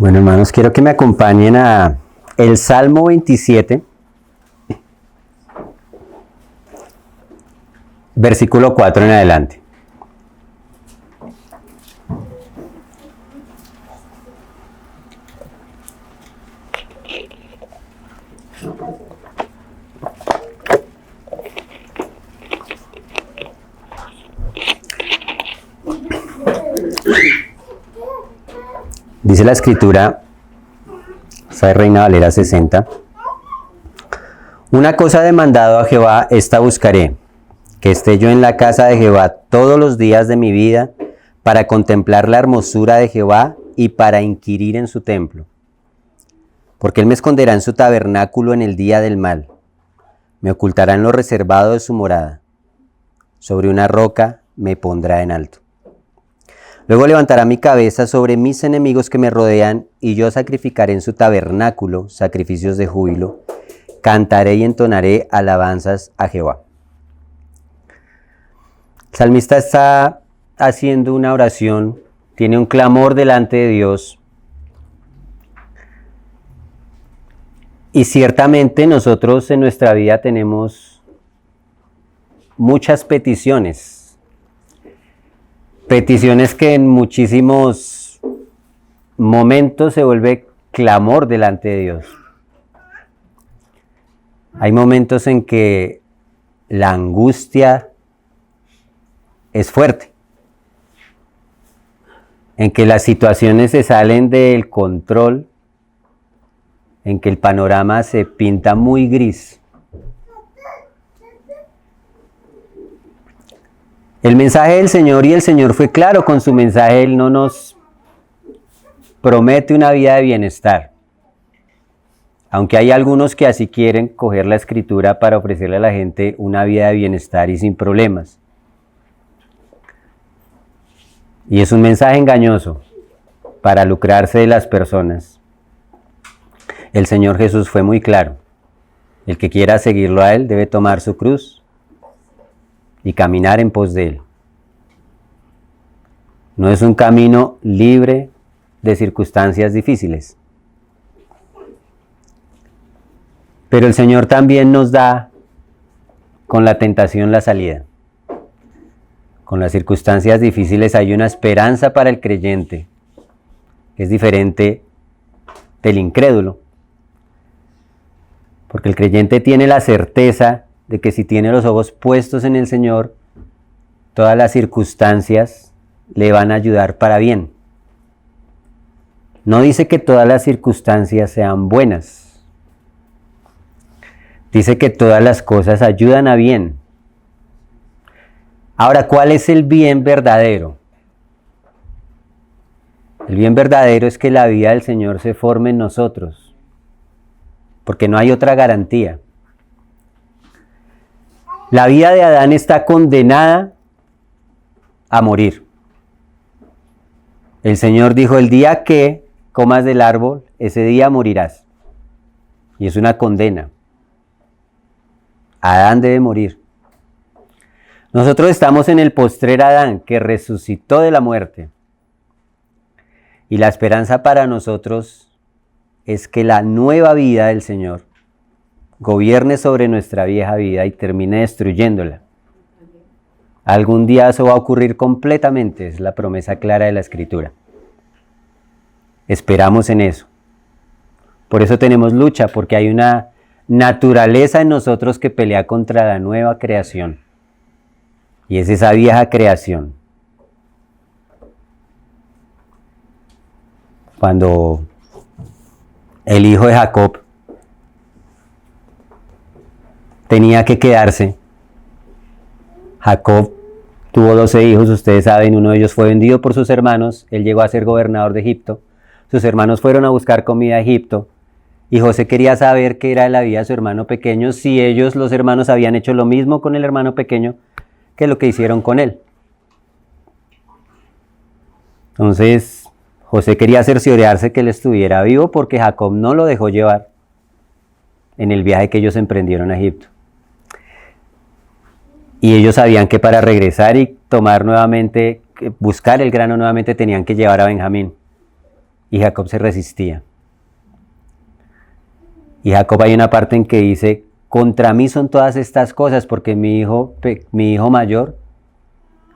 Bueno, hermanos, quiero que me acompañen a el Salmo 27, versículo 4 en adelante. Dice la escritura, esta es Reina Valera 60, una cosa he demandado a Jehová, esta buscaré, que esté yo en la casa de Jehová todos los días de mi vida, para contemplar la hermosura de Jehová y para inquirir en su templo. Porque él me esconderá en su tabernáculo en el día del mal, me ocultará en lo reservado de su morada, sobre una roca me pondrá en alto. Luego levantará mi cabeza sobre mis enemigos que me rodean, y yo sacrificaré en su tabernáculo sacrificios de júbilo, cantaré y entonaré alabanzas a Jehová. El salmista está haciendo una oración, tiene un clamor delante de Dios, y ciertamente nosotros en nuestra vida tenemos muchas peticiones que en muchísimos momentos se vuelve clamor delante de Dios. Hay momentos en que la angustia es fuerte, en que las situaciones se salen del control, en que el panorama se pinta muy gris. El mensaje del Señor, y el Señor fue claro con su mensaje, Él no nos promete una vida de bienestar. Aunque hay algunos que así quieren coger la escritura para ofrecerle a la gente una vida de bienestar y sin problemas. Y es un mensaje engañoso para lucrarse de las personas. El Señor Jesús fue muy claro. El que quiera seguirlo a Él debe tomar su cruz y caminar en pos de Él. No es un camino libre de circunstancias difíciles. Pero el Señor también nos da con la tentación la salida. Con las circunstancias difíciles hay una esperanza para el creyente, que es diferente del incrédulo. Porque el creyente tiene la certeza de que si tiene los ojos puestos en el Señor, todas las circunstancias le van a ayudar para bien. No dice que todas las circunstancias sean buenas. Dice que todas las cosas ayudan a bien. Ahora, ¿cuál es el bien verdadero? El bien verdadero es que la vida del Señor se forme en nosotros, porque no hay otra garantía. La vida de Adán está condenada a morir. El Señor dijo, el día que comas del árbol, ese día morirás. Y es una condena. Adán debe morir. Nosotros estamos en el postrer Adán, que resucitó de la muerte. Y la esperanza para nosotros es que la nueva vida del Señor gobierne sobre nuestra vieja vida y termine destruyéndola. Algún día eso va a ocurrir completamente, es la promesa clara de la Escritura. Esperamos en eso. Por eso tenemos lucha, porque hay una naturaleza en nosotros que pelea contra la nueva creación. Y es esa vieja creación. Cuando el hijo de Jacob tenía que quedarse, Jacob tuvo 12 hijos, ustedes saben, uno de ellos fue vendido por sus hermanos, él llegó a ser gobernador de Egipto, sus hermanos fueron a buscar comida a Egipto, y José quería saber qué era la vida de su hermano pequeño, si ellos, los hermanos, habían hecho lo mismo con el hermano pequeño que lo que hicieron con él. Entonces, José quería cerciorarse que él estuviera vivo porque Jacob no lo dejó llevar en el viaje que ellos emprendieron a Egipto. Y ellos sabían que para regresar y tomar nuevamente, buscar el grano nuevamente, tenían que llevar a Benjamín. Y Jacob se resistía. Y Jacob hay una parte en que dice, contra mí son todas estas cosas, porque mi hijo mayor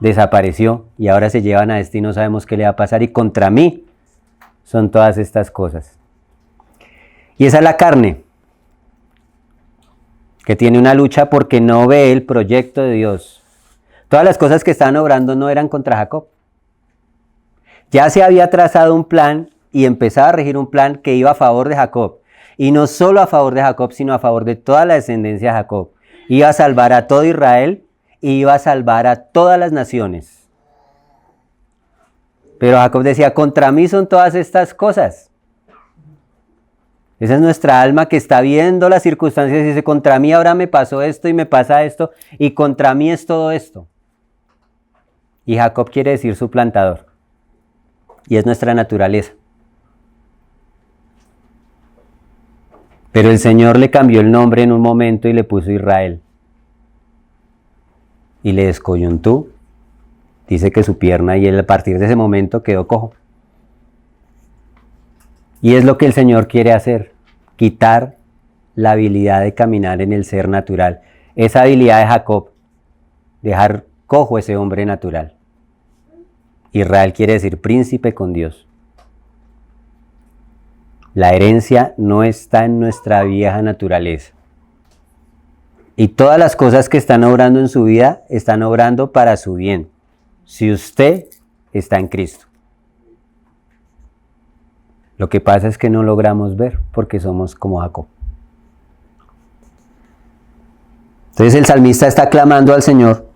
desapareció y ahora se llevan a este y no sabemos qué le va a pasar, y contra mí son todas estas cosas. Y esa es la carne, que tiene una lucha porque no ve el proyecto de Dios. Todas las cosas que estaban obrando no eran contra Jacob. Ya se había trazado un plan y empezaba a regir un plan que iba a favor de Jacob. Y no solo a favor de Jacob, sino a favor de toda la descendencia de Jacob. Iba a salvar a todo Israel y iba a salvar a todas las naciones. Pero Jacob decía, contra mí son todas estas cosas. Esa es nuestra alma que está viendo las circunstancias y dice, contra mí ahora me pasó esto y me pasa esto y contra mí es todo esto. Y Jacob quiere decir suplantador. Y es nuestra naturaleza. Pero el Señor le cambió el nombre en un momento y le puso Israel. Y le descoyuntó. Dice que su pierna, y él a partir de ese momento quedó cojo. Y es lo que el Señor quiere hacer. Quitar la habilidad de caminar en el ser natural. Esa habilidad de Jacob. Dejar cojo ese hombre natural. Israel quiere decir príncipe con Dios. La herencia no está en nuestra vieja naturaleza. Y todas las cosas que están obrando en su vida, están obrando para su bien. Si usted está en Cristo. Lo que pasa es que no logramos ver porque somos como Jacob. Entonces el salmista está clamando al Señor.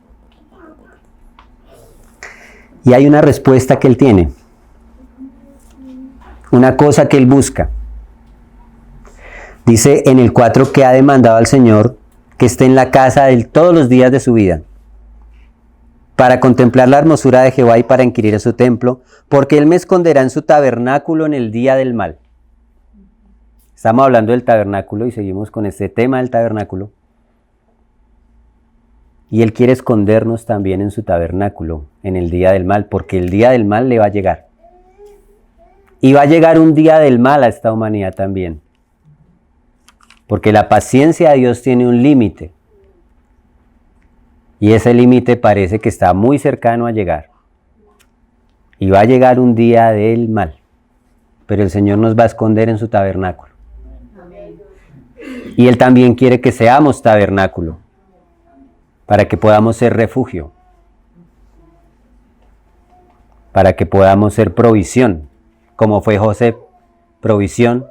Y hay una respuesta que él tiene. Una cosa que él busca. Dice en el 4 que ha demandado al Señor que esté en la casa de él todos los días de su vida, para contemplar la hermosura de Jehová y para inquirir en su templo, porque él me esconderá en su tabernáculo en el día del mal. Estamos hablando del tabernáculo y seguimos con este tema del tabernáculo. Y él quiere escondernos también en su tabernáculo, en el día del mal, porque el día del mal le va a llegar. Y va a llegar un día del mal a esta humanidad también. Porque la paciencia de Dios tiene un límite. Y ese límite parece que está muy cercano a llegar. Y va a llegar un día del mal. Pero el Señor nos va a esconder en su tabernáculo. Y Él también quiere que seamos tabernáculo. Para que podamos ser refugio. Para que podamos ser provisión. Como fue José, provisión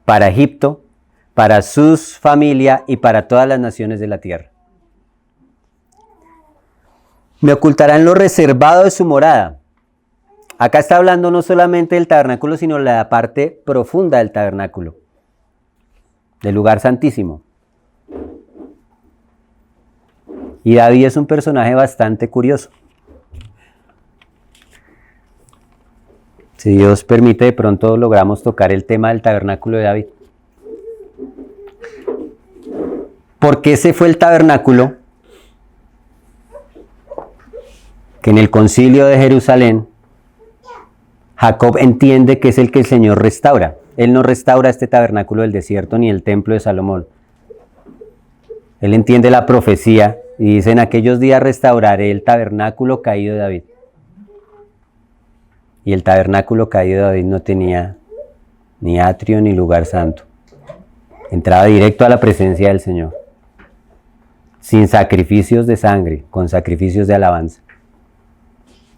para Egipto, para su familia y para todas las naciones de la tierra. Me ocultará en lo reservado de su morada. Acá está hablando no solamente del tabernáculo, sino la parte profunda del tabernáculo, del lugar santísimo. Y David es un personaje bastante curioso. Si Dios permite, de pronto logramos tocar el tema del tabernáculo de David. Porque ese fue el tabernáculo que en el concilio de Jerusalén Jacob entiende que es el que el Señor restaura. Él no restaura este tabernáculo del desierto ni el templo de Salomón. Él entiende la profecía y dice: en aquellos días restauraré el tabernáculo caído de David. Y el tabernáculo caído de David no tenía ni atrio ni lugar santo. Entraba directo a la presencia del Señor. Sin sacrificios de sangre, con sacrificios de alabanza.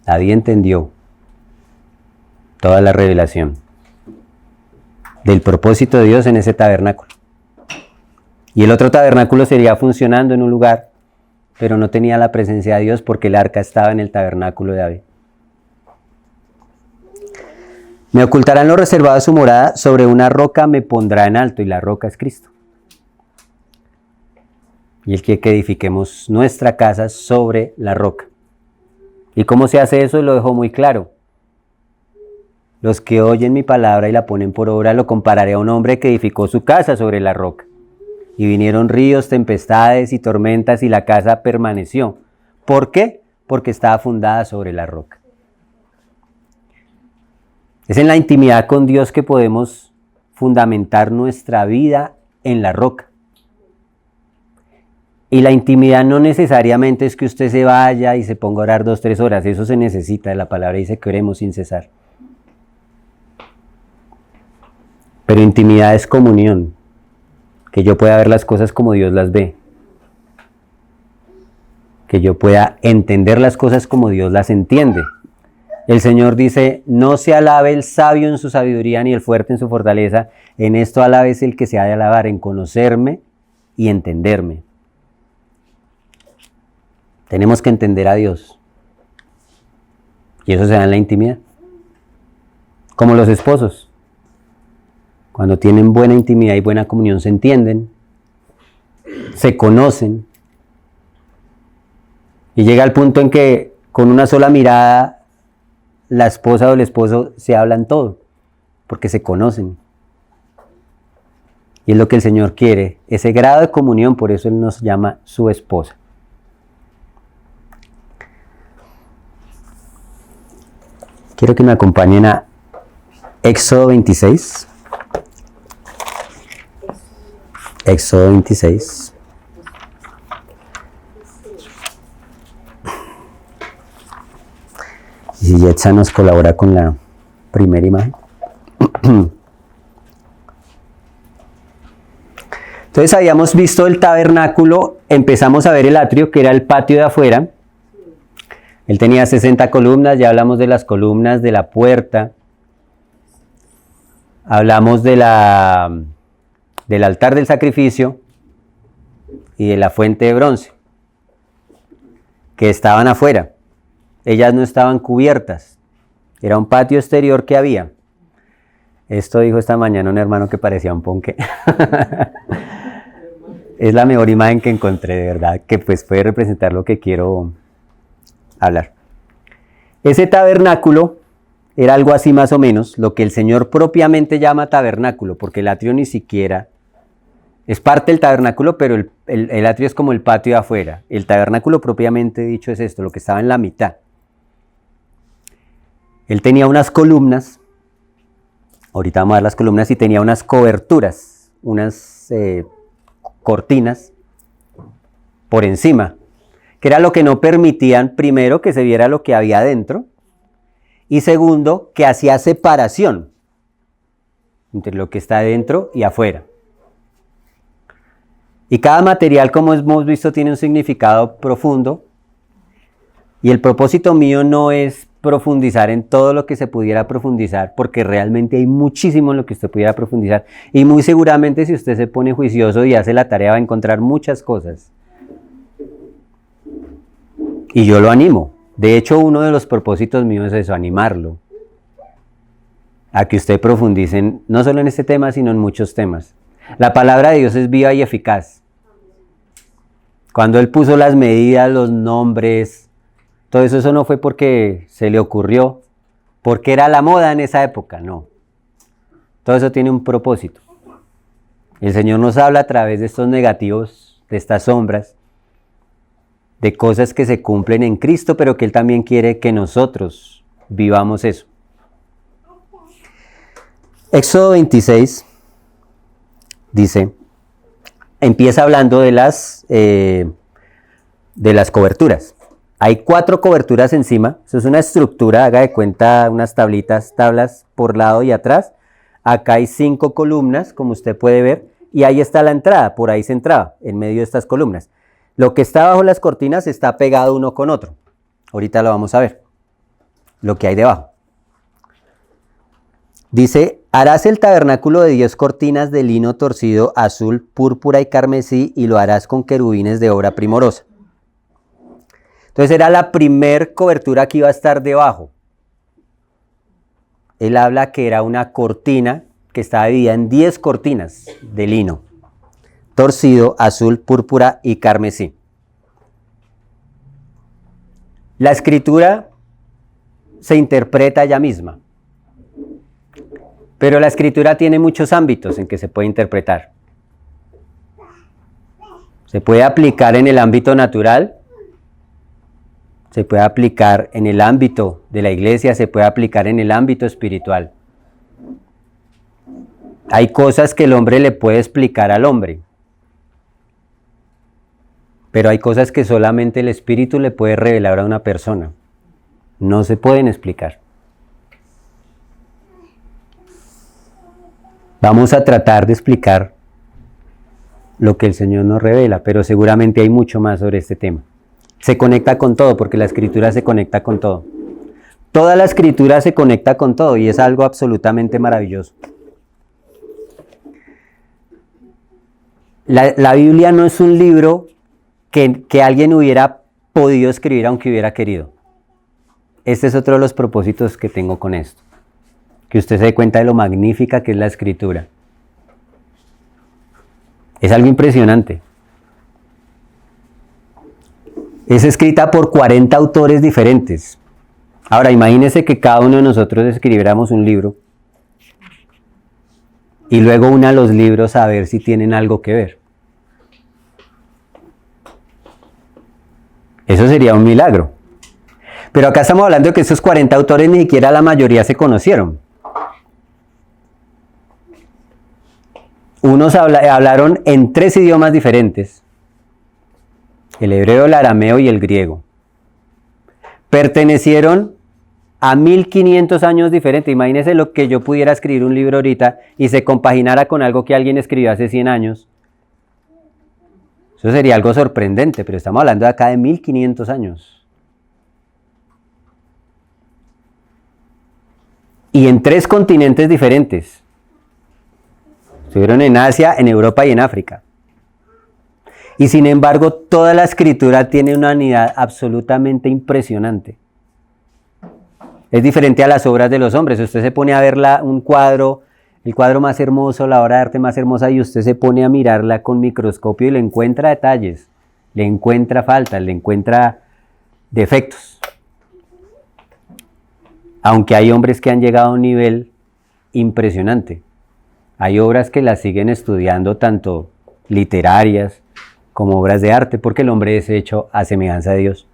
David entendió toda la revelación del propósito de Dios en ese tabernáculo. Y el otro tabernáculo seguía funcionando en un lugar, pero no tenía la presencia de Dios porque el arca estaba en el tabernáculo de David. Me ocultará en lo reservado de su morada, sobre una roca me pondrá en alto, y la roca es Cristo. Y Él quiere que edifiquemos nuestra casa sobre la roca. ¿Y cómo se hace eso? Lo dejó muy claro. Los que oyen mi palabra y la ponen por obra, lo compararé a un hombre que edificó su casa sobre la roca. Y vinieron ríos, tempestades y tormentas, y la casa permaneció. ¿Por qué? Porque estaba fundada sobre la roca. Es en la intimidad con Dios que podemos fundamentar nuestra vida en la roca. Y la intimidad no necesariamente es que usted se vaya y se ponga a orar 2, 3 horas. Eso se necesita. La palabra dice que oremos sin cesar. Pero intimidad es comunión. Que yo pueda ver las cosas como Dios las ve. Que yo pueda entender las cosas como Dios las entiende. El Señor dice, no se alabe el sabio en su sabiduría ni el fuerte en su fortaleza. En esto alabes el que se ha de alabar, en conocerme y entenderme. Tenemos que entender a Dios. Y eso se da en la intimidad. Como los esposos. Cuando tienen buena intimidad y buena comunión se entienden, se conocen. Y llega al punto en que con una sola mirada la esposa o el esposo se hablan todo. Porque se conocen. Y es lo que el Señor quiere. Ese grado de comunión, por eso Él nos llama su esposa. Quiero que me acompañen a Éxodo 26. Éxodo 26. Y si Yetza nos colabora con la primera imagen. Entonces habíamos visto el tabernáculo, empezamos a ver el atrio que era el patio de afuera. Él tenía 60 columnas, ya hablamos de las columnas de la puerta. Hablamos de del altar del sacrificio y de la fuente de bronce, que estaban afuera. Ellas no estaban cubiertas. Era un patio exterior que había. Esto dijo esta mañana un hermano que parecía un ponque. Es la mejor imagen que encontré, de verdad, que pues puede representar lo que quiero hablar. Ese tabernáculo era algo así más o menos, lo que el Señor propiamente llama tabernáculo, porque el atrio ni siquiera es parte del tabernáculo, pero el atrio es como el patio de afuera. El tabernáculo propiamente dicho es esto, lo que estaba en la mitad. Él tenía unas columnas, ahorita vamos a ver las columnas, y tenía unas coberturas, unas cortinas por encima, que era lo que no permitían, primero, que se viera lo que había adentro, y segundo, que hacía separación entre lo que está adentro y afuera. Y cada material, como hemos visto, tiene un significado profundo, y el propósito mío no es profundizar en todo lo que se pudiera profundizar, porque realmente hay muchísimo en lo que usted pudiera profundizar, y muy seguramente si usted se pone juicioso y hace la tarea va a encontrar muchas cosas. Y yo lo animo. De hecho, uno de los propósitos míos es eso, animarlo a que usted profundice no solo en este tema, sino en muchos temas. La palabra de Dios es viva y eficaz. Cuando Él puso las medidas, los nombres, todo eso no fue porque se le ocurrió, porque era la moda en esa época, no. Todo eso tiene un propósito. El Señor nos habla a través de estos negativos, de estas sombras, de cosas que se cumplen en Cristo, pero que Él también quiere que nosotros vivamos eso. Éxodo 26 dice, empieza hablando de las coberturas. Hay 4 coberturas encima, eso es una estructura, haga de cuenta unas tablas por lado y atrás. Acá hay 5 columnas, como usted puede ver, y ahí está la entrada, por ahí se entraba, en medio de estas columnas. Lo que está bajo las cortinas está pegado uno con otro. Ahorita lo vamos a ver, lo que hay debajo. Dice, harás el tabernáculo de 10 cortinas de lino torcido, azul, púrpura y carmesí, y lo harás con querubines de obra primorosa. Entonces era la primer cobertura que iba a estar debajo. Él habla que era una cortina que estaba dividida en 10 cortinas de lino, torcido, azul, púrpura y carmesí. La escritura se interpreta ella misma, pero la escritura tiene muchos ámbitos en que se puede interpretar. Se puede aplicar en el ámbito natural, se puede aplicar en el ámbito de la iglesia, se puede aplicar en el ámbito espiritual. Hay cosas que el hombre le puede explicar al hombre, pero hay cosas que solamente el Espíritu le puede revelar a una persona. No se pueden explicar. Vamos a tratar de explicar lo que el Señor nos revela, pero seguramente hay mucho más sobre este tema. Se conecta con todo, porque la Escritura se conecta con todo. Toda la Escritura se conecta con todo y es algo absolutamente maravilloso. La Biblia no es un libro que alguien hubiera podido escribir aunque hubiera querido. Este es otro de los propósitos que tengo con esto. Que usted se dé cuenta de lo magnífica que es la Escritura. Es algo impresionante. Es escrita por 40 autores diferentes. Ahora, imagínese que cada uno de nosotros escribiéramos un libro y luego una los libros a ver si tienen algo que ver. Eso sería un milagro. Pero acá estamos hablando de que esos 40 autores ni siquiera la mayoría se conocieron. Unos hablaron en 3 idiomas diferentes. El hebreo, el arameo y el griego. Pertenecieron a 1500 años diferentes. Imagínense lo que yo pudiera escribir un libro ahorita y se compaginara con algo que alguien escribió hace 100 años. Eso sería algo sorprendente, pero estamos hablando de acá de 1500 años. Y en 3 continentes diferentes. Estuvieron en Asia, en Europa y en África. Y sin embargo, toda la Escritura tiene una unidad absolutamente impresionante. Es diferente a las obras de los hombres. Usted se pone a ver un cuadro, el cuadro más hermoso, la obra de arte más hermosa, y usted se pone a mirarla con microscopio y le encuentra detalles, le encuentra faltas, le encuentra defectos. Aunque hay hombres que han llegado a un nivel impresionante. Hay obras que las siguen estudiando, tanto literarias como obras de arte, porque el hombre es hecho a semejanza de Dios.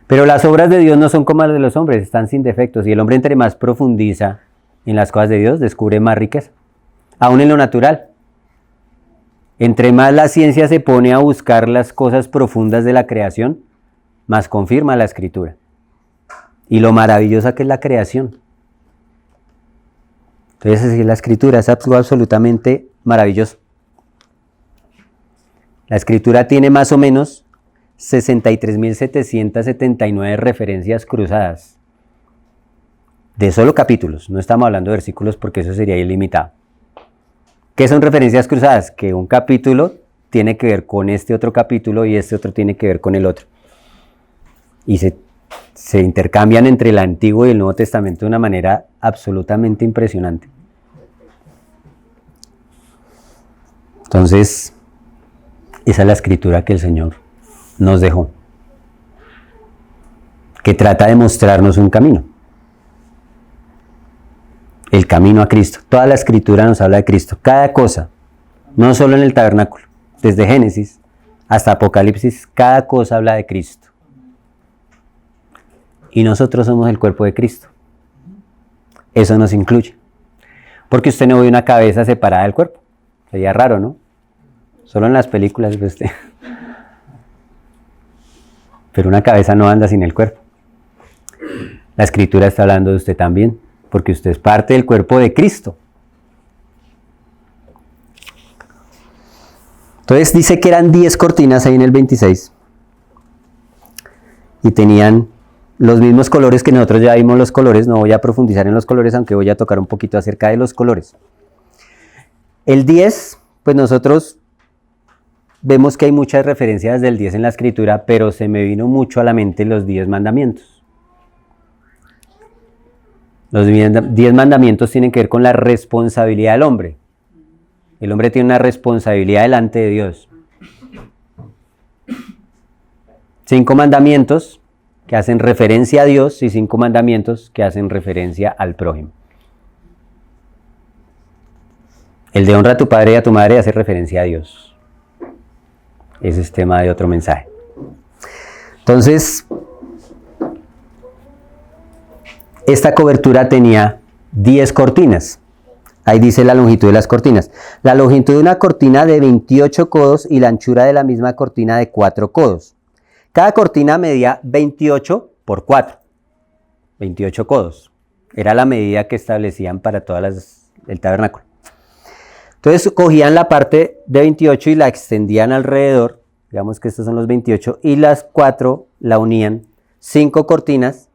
Pero las obras de Dios no son como las de los hombres, están sin defectos, y el hombre entre más profundiza en las cosas de Dios, descubre más riqueza, aún en lo natural. Entre más la ciencia se pone a buscar las cosas profundas de la creación, más confirma la Escritura. Y lo maravillosa que es la creación. Entonces, la Escritura es algo absolutamente maravilloso. La Escritura tiene más o menos 63.779 referencias cruzadas. De solo capítulos, no estamos hablando de versículos porque eso sería ilimitado. ¿Qué son referencias cruzadas? Que un capítulo tiene que ver con este otro capítulo y este otro tiene que ver con el otro. Y se intercambian entre el Antiguo y el Nuevo Testamento de una manera absolutamente impresionante. Entonces, esa es la Escritura que el Señor nos dejó, que trata de mostrarnos un camino. El camino a Cristo. Toda la Escritura nos habla de Cristo. Cada cosa, no solo en el tabernáculo, desde Génesis hasta Apocalipsis, cada cosa habla de Cristo. Y nosotros somos el cuerpo de Cristo. Eso nos incluye. Porque usted no ve una cabeza separada del cuerpo. Sería raro, ¿no? Solo en las películas ve usted. Pero una cabeza no anda sin el cuerpo. La Escritura está hablando de usted también, porque usted es parte del cuerpo de Cristo. Entonces dice que eran 10 cortinas ahí en el 26. Y tenían los mismos colores que nosotros ya vimos los colores. No voy a profundizar en los colores, aunque voy a tocar un poquito acerca de los colores. El 10, pues nosotros vemos que hay muchas referencias del 10 en la Escritura, pero se me vino mucho a la mente los 10 mandamientos. Los 10 mandamientos tienen que ver con la responsabilidad del hombre. El hombre tiene una responsabilidad delante de Dios. 5 mandamientos que hacen referencia a Dios y 5 mandamientos que hacen referencia al prójimo. El de honra a tu padre y a tu madre hace referencia a Dios. Ese es tema de otro mensaje. Entonces, esta cobertura tenía 10 cortinas. Ahí dice la longitud de las cortinas. La longitud de una cortina de 28 codos y la anchura de la misma cortina de 4 codos. Cada cortina medía 28 por 4. 28 codos. Era la medida que establecían para todas el tabernáculo. Entonces cogían la parte de 28 y la extendían alrededor. Digamos que estos son los 28. Y las 4 la unían. 5 cortinas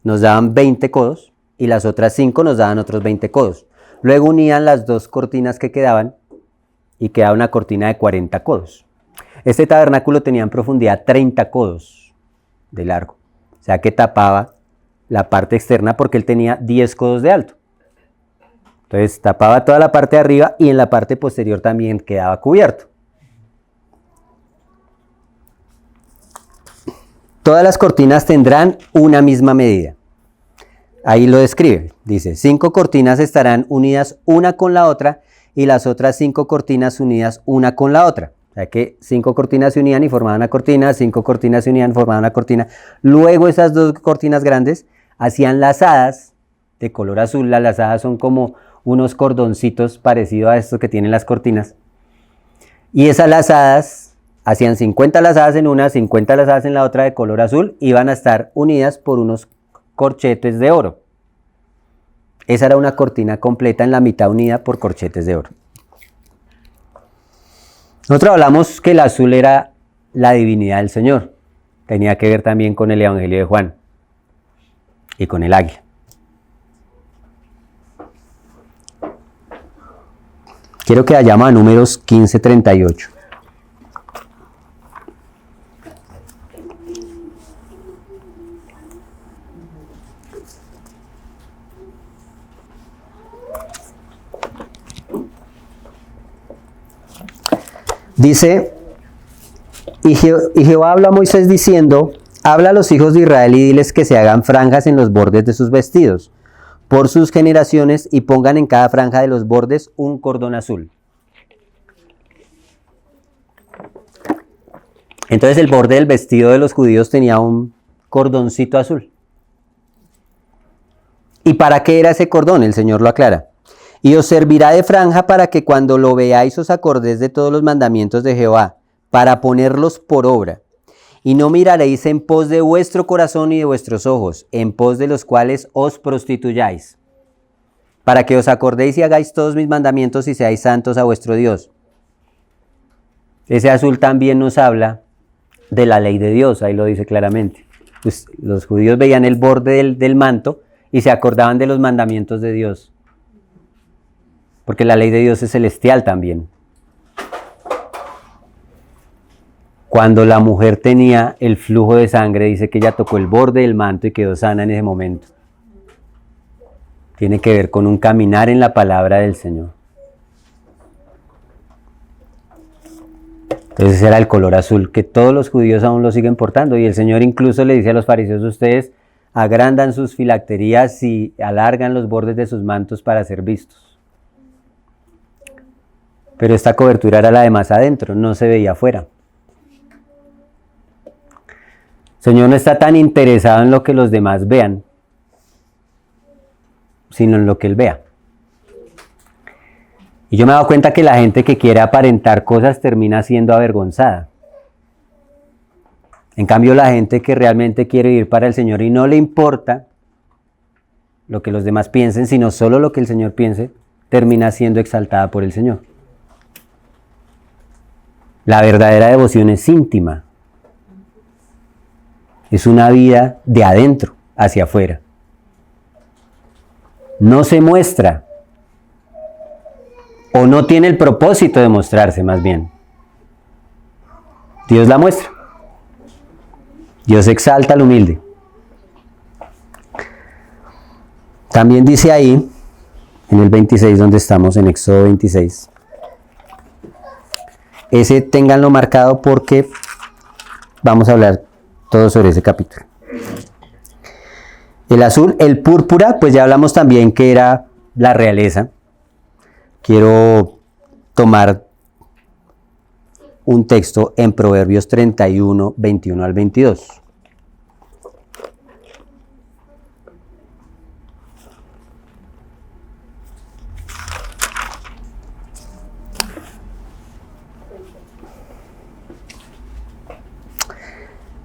nos daban 20 codos. Y las otras 5 nos daban otros 20 codos. Luego unían las 2 cortinas que quedaban y quedaba una cortina de 40 codos. Este tabernáculo tenía en profundidad 30 codos de largo. O sea que tapaba la parte externa porque él tenía 10 codos de alto. Entonces tapaba toda la parte de arriba y en la parte posterior también quedaba cubierto. Todas las cortinas tendrán una misma medida. Ahí lo describe, dice, 5 cortinas estarán unidas una con la otra y las otras 5 cortinas unidas una con la otra. O sea que 5 cortinas se unían y formaban una cortina, 5 cortinas se unían y formaban una cortina. Luego esas 2 cortinas grandes hacían lazadas de color azul. Las lazadas son como unos cordoncitos parecidos a estos que tienen las cortinas. Y esas lazadas, hacían 50 lazadas en una, 50 lazadas en la otra de color azul, iban a estar unidas por unos corchetes de oro. Esa era una cortina completa en la mitad unida por corchetes de oro. Nosotros hablamos que el azul era la divinidad del Señor. Tenía que ver también con el Evangelio de Juan y con el águila. Quiero que vayamos a Números 15:38. Dice, y Jehová habló a Moisés diciendo, habla a los hijos de Israel y diles que se hagan franjas en los bordes de sus vestidos, por sus generaciones, y pongan en cada franja de los bordes un cordón azul. Entonces el borde del vestido de los judíos tenía un cordoncito azul. ¿Y para qué era ese cordón? El Señor lo aclara. Y os servirá de franja para que cuando lo veáis os acordéis de todos los mandamientos de Jehová, para ponerlos por obra. Y no miraréis en pos de vuestro corazón y de vuestros ojos, en pos de los cuales os prostituyáis, para que os acordéis y hagáis todos mis mandamientos y seáis santos a vuestro Dios. Ese azul también nos habla de la ley de Dios, ahí lo dice claramente. Pues los judíos veían el borde del manto y se acordaban de los mandamientos de Dios. Porque la ley de Dios es celestial también. Cuando la mujer tenía el flujo de sangre, dice que ella tocó el borde del manto y quedó sana en ese momento. Tiene que ver con un caminar en la palabra del Señor. Entonces ese era el color azul que todos los judíos aún lo siguen portando. Y el Señor incluso le dice a los fariseos, ustedes agrandan sus filacterías y alargan los bordes de sus mantos para ser vistos. Pero esta cobertura era la de más adentro, no se veía afuera. El Señor no está tan interesado en lo que los demás vean, sino en lo que Él vea. Y yo me he dado cuenta que la gente que quiere aparentar cosas termina siendo avergonzada. En cambio, la gente que realmente quiere vivir para el Señor y no le importa lo que los demás piensen, sino solo lo que el Señor piense, termina siendo exaltada por el Señor. La verdadera devoción es íntima. Es una vida de adentro hacia afuera. No se muestra, o no tiene el propósito de mostrarse más bien. Dios la muestra. Dios exalta al humilde. También dice ahí, en el 26, donde estamos, en Éxodo 26. Ese ténganlo marcado porque vamos a hablar todo sobre ese capítulo. El azul, el púrpura, pues ya hablamos también que era la realeza. Quiero tomar un texto en Proverbios 31, 21 al 22.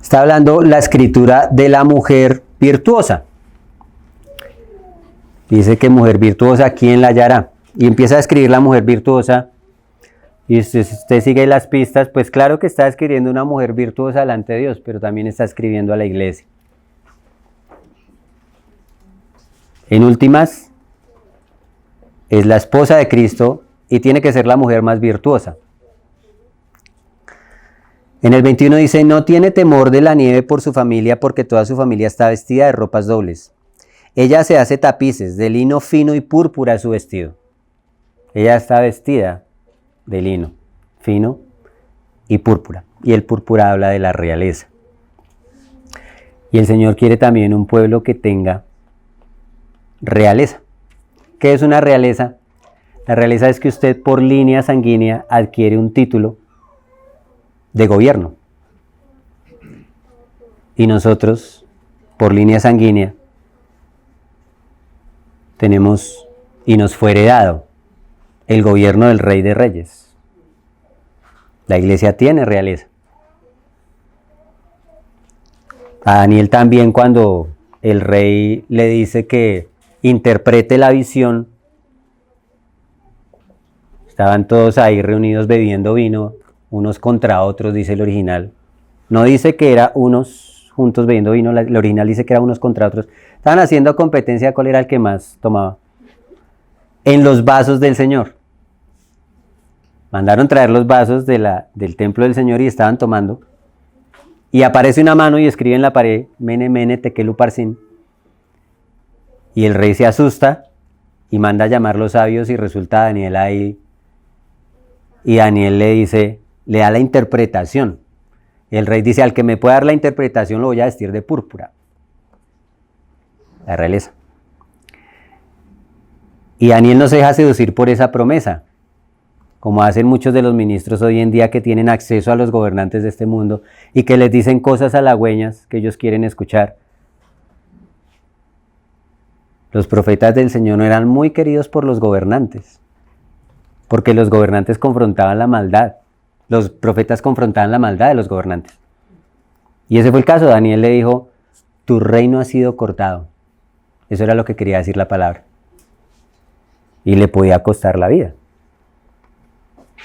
Está hablando la escritura de la mujer virtuosa. Dice que mujer virtuosa, ¿quién la hallará? Y empieza a escribir la mujer virtuosa. Y si usted sigue las pistas, pues claro que está escribiendo una mujer virtuosa delante de Dios, pero también está escribiendo a la iglesia. En últimas, es la esposa de Cristo y tiene que ser la mujer más virtuosa. En el 21 dice, no tiene temor de la nieve por su familia, porque toda su familia está vestida de ropas dobles. Ella se hace tapices de lino fino y púrpura es su vestido. Ella está vestida de lino fino y púrpura. Y el púrpura habla de la realeza. Y el Señor quiere también un pueblo que tenga realeza. ¿Qué es una realeza? La realeza es que usted por línea sanguínea adquiere un título de gobierno. Y nosotros, por línea sanguínea, tenemos y nos fue heredado el gobierno del Rey de Reyes. La iglesia tiene realeza. A Daniel también, cuando el rey le dice que interprete la visión, estaban todos ahí reunidos bebiendo vino, unos contra otros, dice el original. No dice que era unos juntos bebiendo vino, el original dice que era unos contra otros. Estaban haciendo competencia cuál era el que más tomaba. En los vasos del Señor. Mandaron traer los vasos del templo del Señor y estaban tomando. Y aparece una mano y escribe en la pared, Mene, Mene, Tekel, Uparsin. Y el rey se asusta y manda a llamar los sabios y resulta Daniel ahí. Y Daniel le dice, le da la interpretación. Y el rey dice, al que me pueda dar la interpretación lo voy a vestir de púrpura. La realeza. Y Daniel no se deja seducir por esa promesa, como hacen muchos de los ministros hoy en día que tienen acceso a los gobernantes de este mundo y que les dicen cosas halagüeñas que ellos quieren escuchar. Los profetas del Señor no eran muy queridos por los gobernantes, porque los gobernantes confrontaban la maldad. Los profetas confrontaban la maldad de los gobernantes. Y ese fue el caso. Daniel le dijo, tu reino ha sido cortado. Eso era lo que quería decir la palabra. Y le podía costar la vida.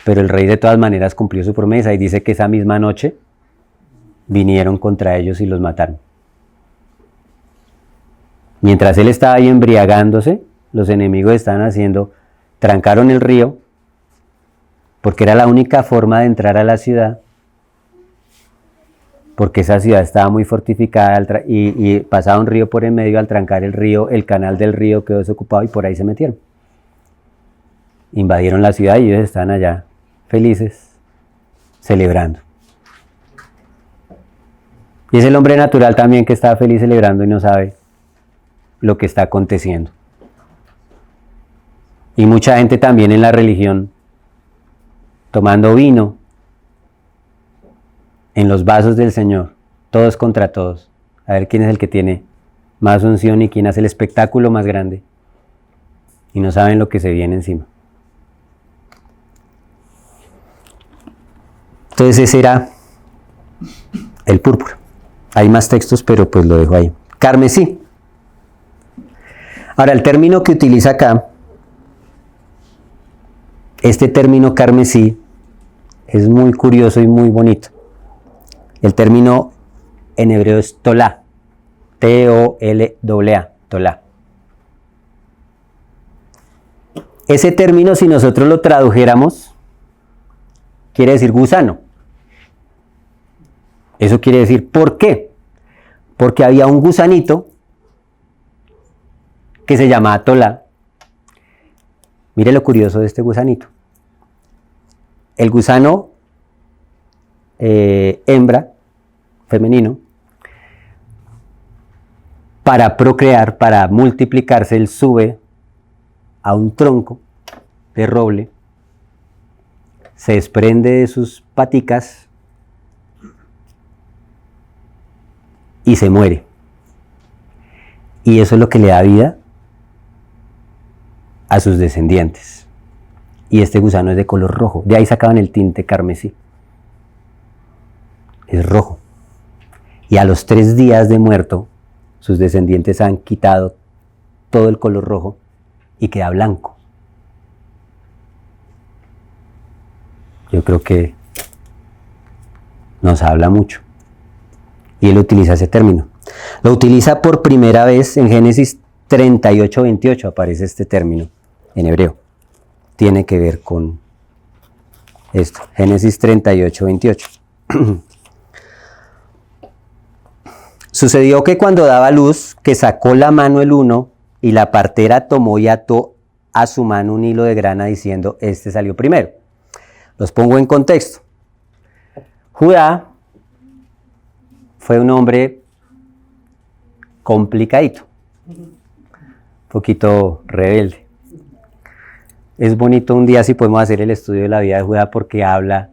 Pero el rey de todas maneras cumplió su promesa y dice que esa misma noche vinieron contra ellos y los mataron. Mientras él estaba ahí embriagándose, los enemigos estaban haciendo, trancaron el río, porque era la única forma de entrar a la ciudad, porque esa ciudad estaba muy fortificada y pasaba un río por en medio. Al trancar el río, el canal del río quedó desocupado y por ahí se metieron. Invadieron la ciudad y ellos estaban allá felices, celebrando. Y es el hombre natural también que está feliz celebrando y no sabe lo que está aconteciendo. Y mucha gente también en la religión, tomando vino en los vasos del Señor, todos contra todos, a ver quién es el que tiene más unción y quién hace el espectáculo más grande. Y no saben lo que se viene encima. Entonces ese era el púrpura. Hay más textos, pero pues lo dejo ahí. Carmesí. Ahora, el término que utiliza acá, este término carmesí, es muy curioso y muy bonito. El término en hebreo es tolá. T-O-L-A, tolá. Ese término, si nosotros lo tradujéramos, quiere decir gusano. Eso quiere decir, ¿por qué? Porque había un gusanito que se llamaba tolá. Mire lo curioso de este gusanito. El gusano hembra, femenino, para procrear, para multiplicarse, él sube a un tronco de roble, se desprende de sus paticas y se muere. Y eso es lo que le da vida a sus descendientes. Y este gusano es de color rojo. De ahí sacaban el tinte carmesí. Es rojo. Y a los 3 días de muerto, sus descendientes han quitado todo el color rojo y queda blanco. Yo creo que nos habla mucho. Y él utiliza ese término. Lo utiliza por primera vez en Génesis 38:28, aparece este término en hebreo. Tiene que ver con esto, Génesis 38:28. Sucedió que cuando daba luz, que sacó la mano el uno, y la partera tomó y ató a su mano un hilo de grana, diciendo, este salió primero. Los pongo en contexto. Judá fue un hombre complicadito, un poquito rebelde. Es bonito un día si podemos hacer el estudio de la vida de Judá, porque habla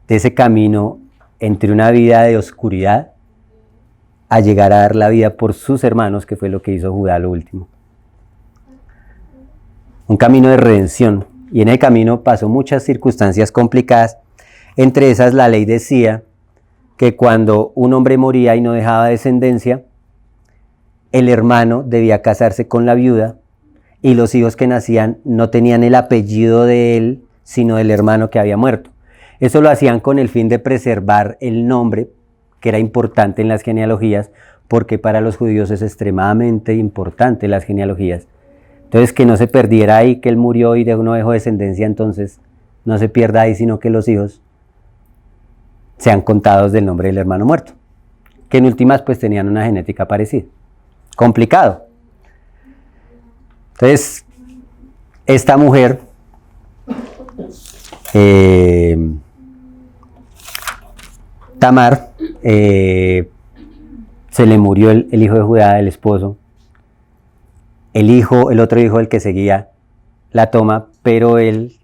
de ese camino entre una vida de oscuridad a llegar a dar la vida por sus hermanos, que fue lo que hizo Judá lo último. Un camino de redención, y en el camino pasó muchas circunstancias complicadas. Entre esas, la ley decía que cuando un hombre moría y no dejaba descendencia, el hermano debía casarse con la viuda, y los hijos que nacían no tenían el apellido de él, sino del hermano que había muerto. Eso lo hacían con el fin de preservar el nombre, que era importante en las genealogías, porque para los judíos es extremadamente importante las genealogías. Entonces, que no se perdiera ahí que él murió y no dejó descendencia, entonces no se pierda ahí, sino que los hijos sean contados del nombre del hermano muerto, que en últimas pues tenían una genética parecida. Complicado. Entonces, esta mujer Tamar, se le murió el hijo de Judá, el esposo. El otro hijo, el que seguía, la toma, pero él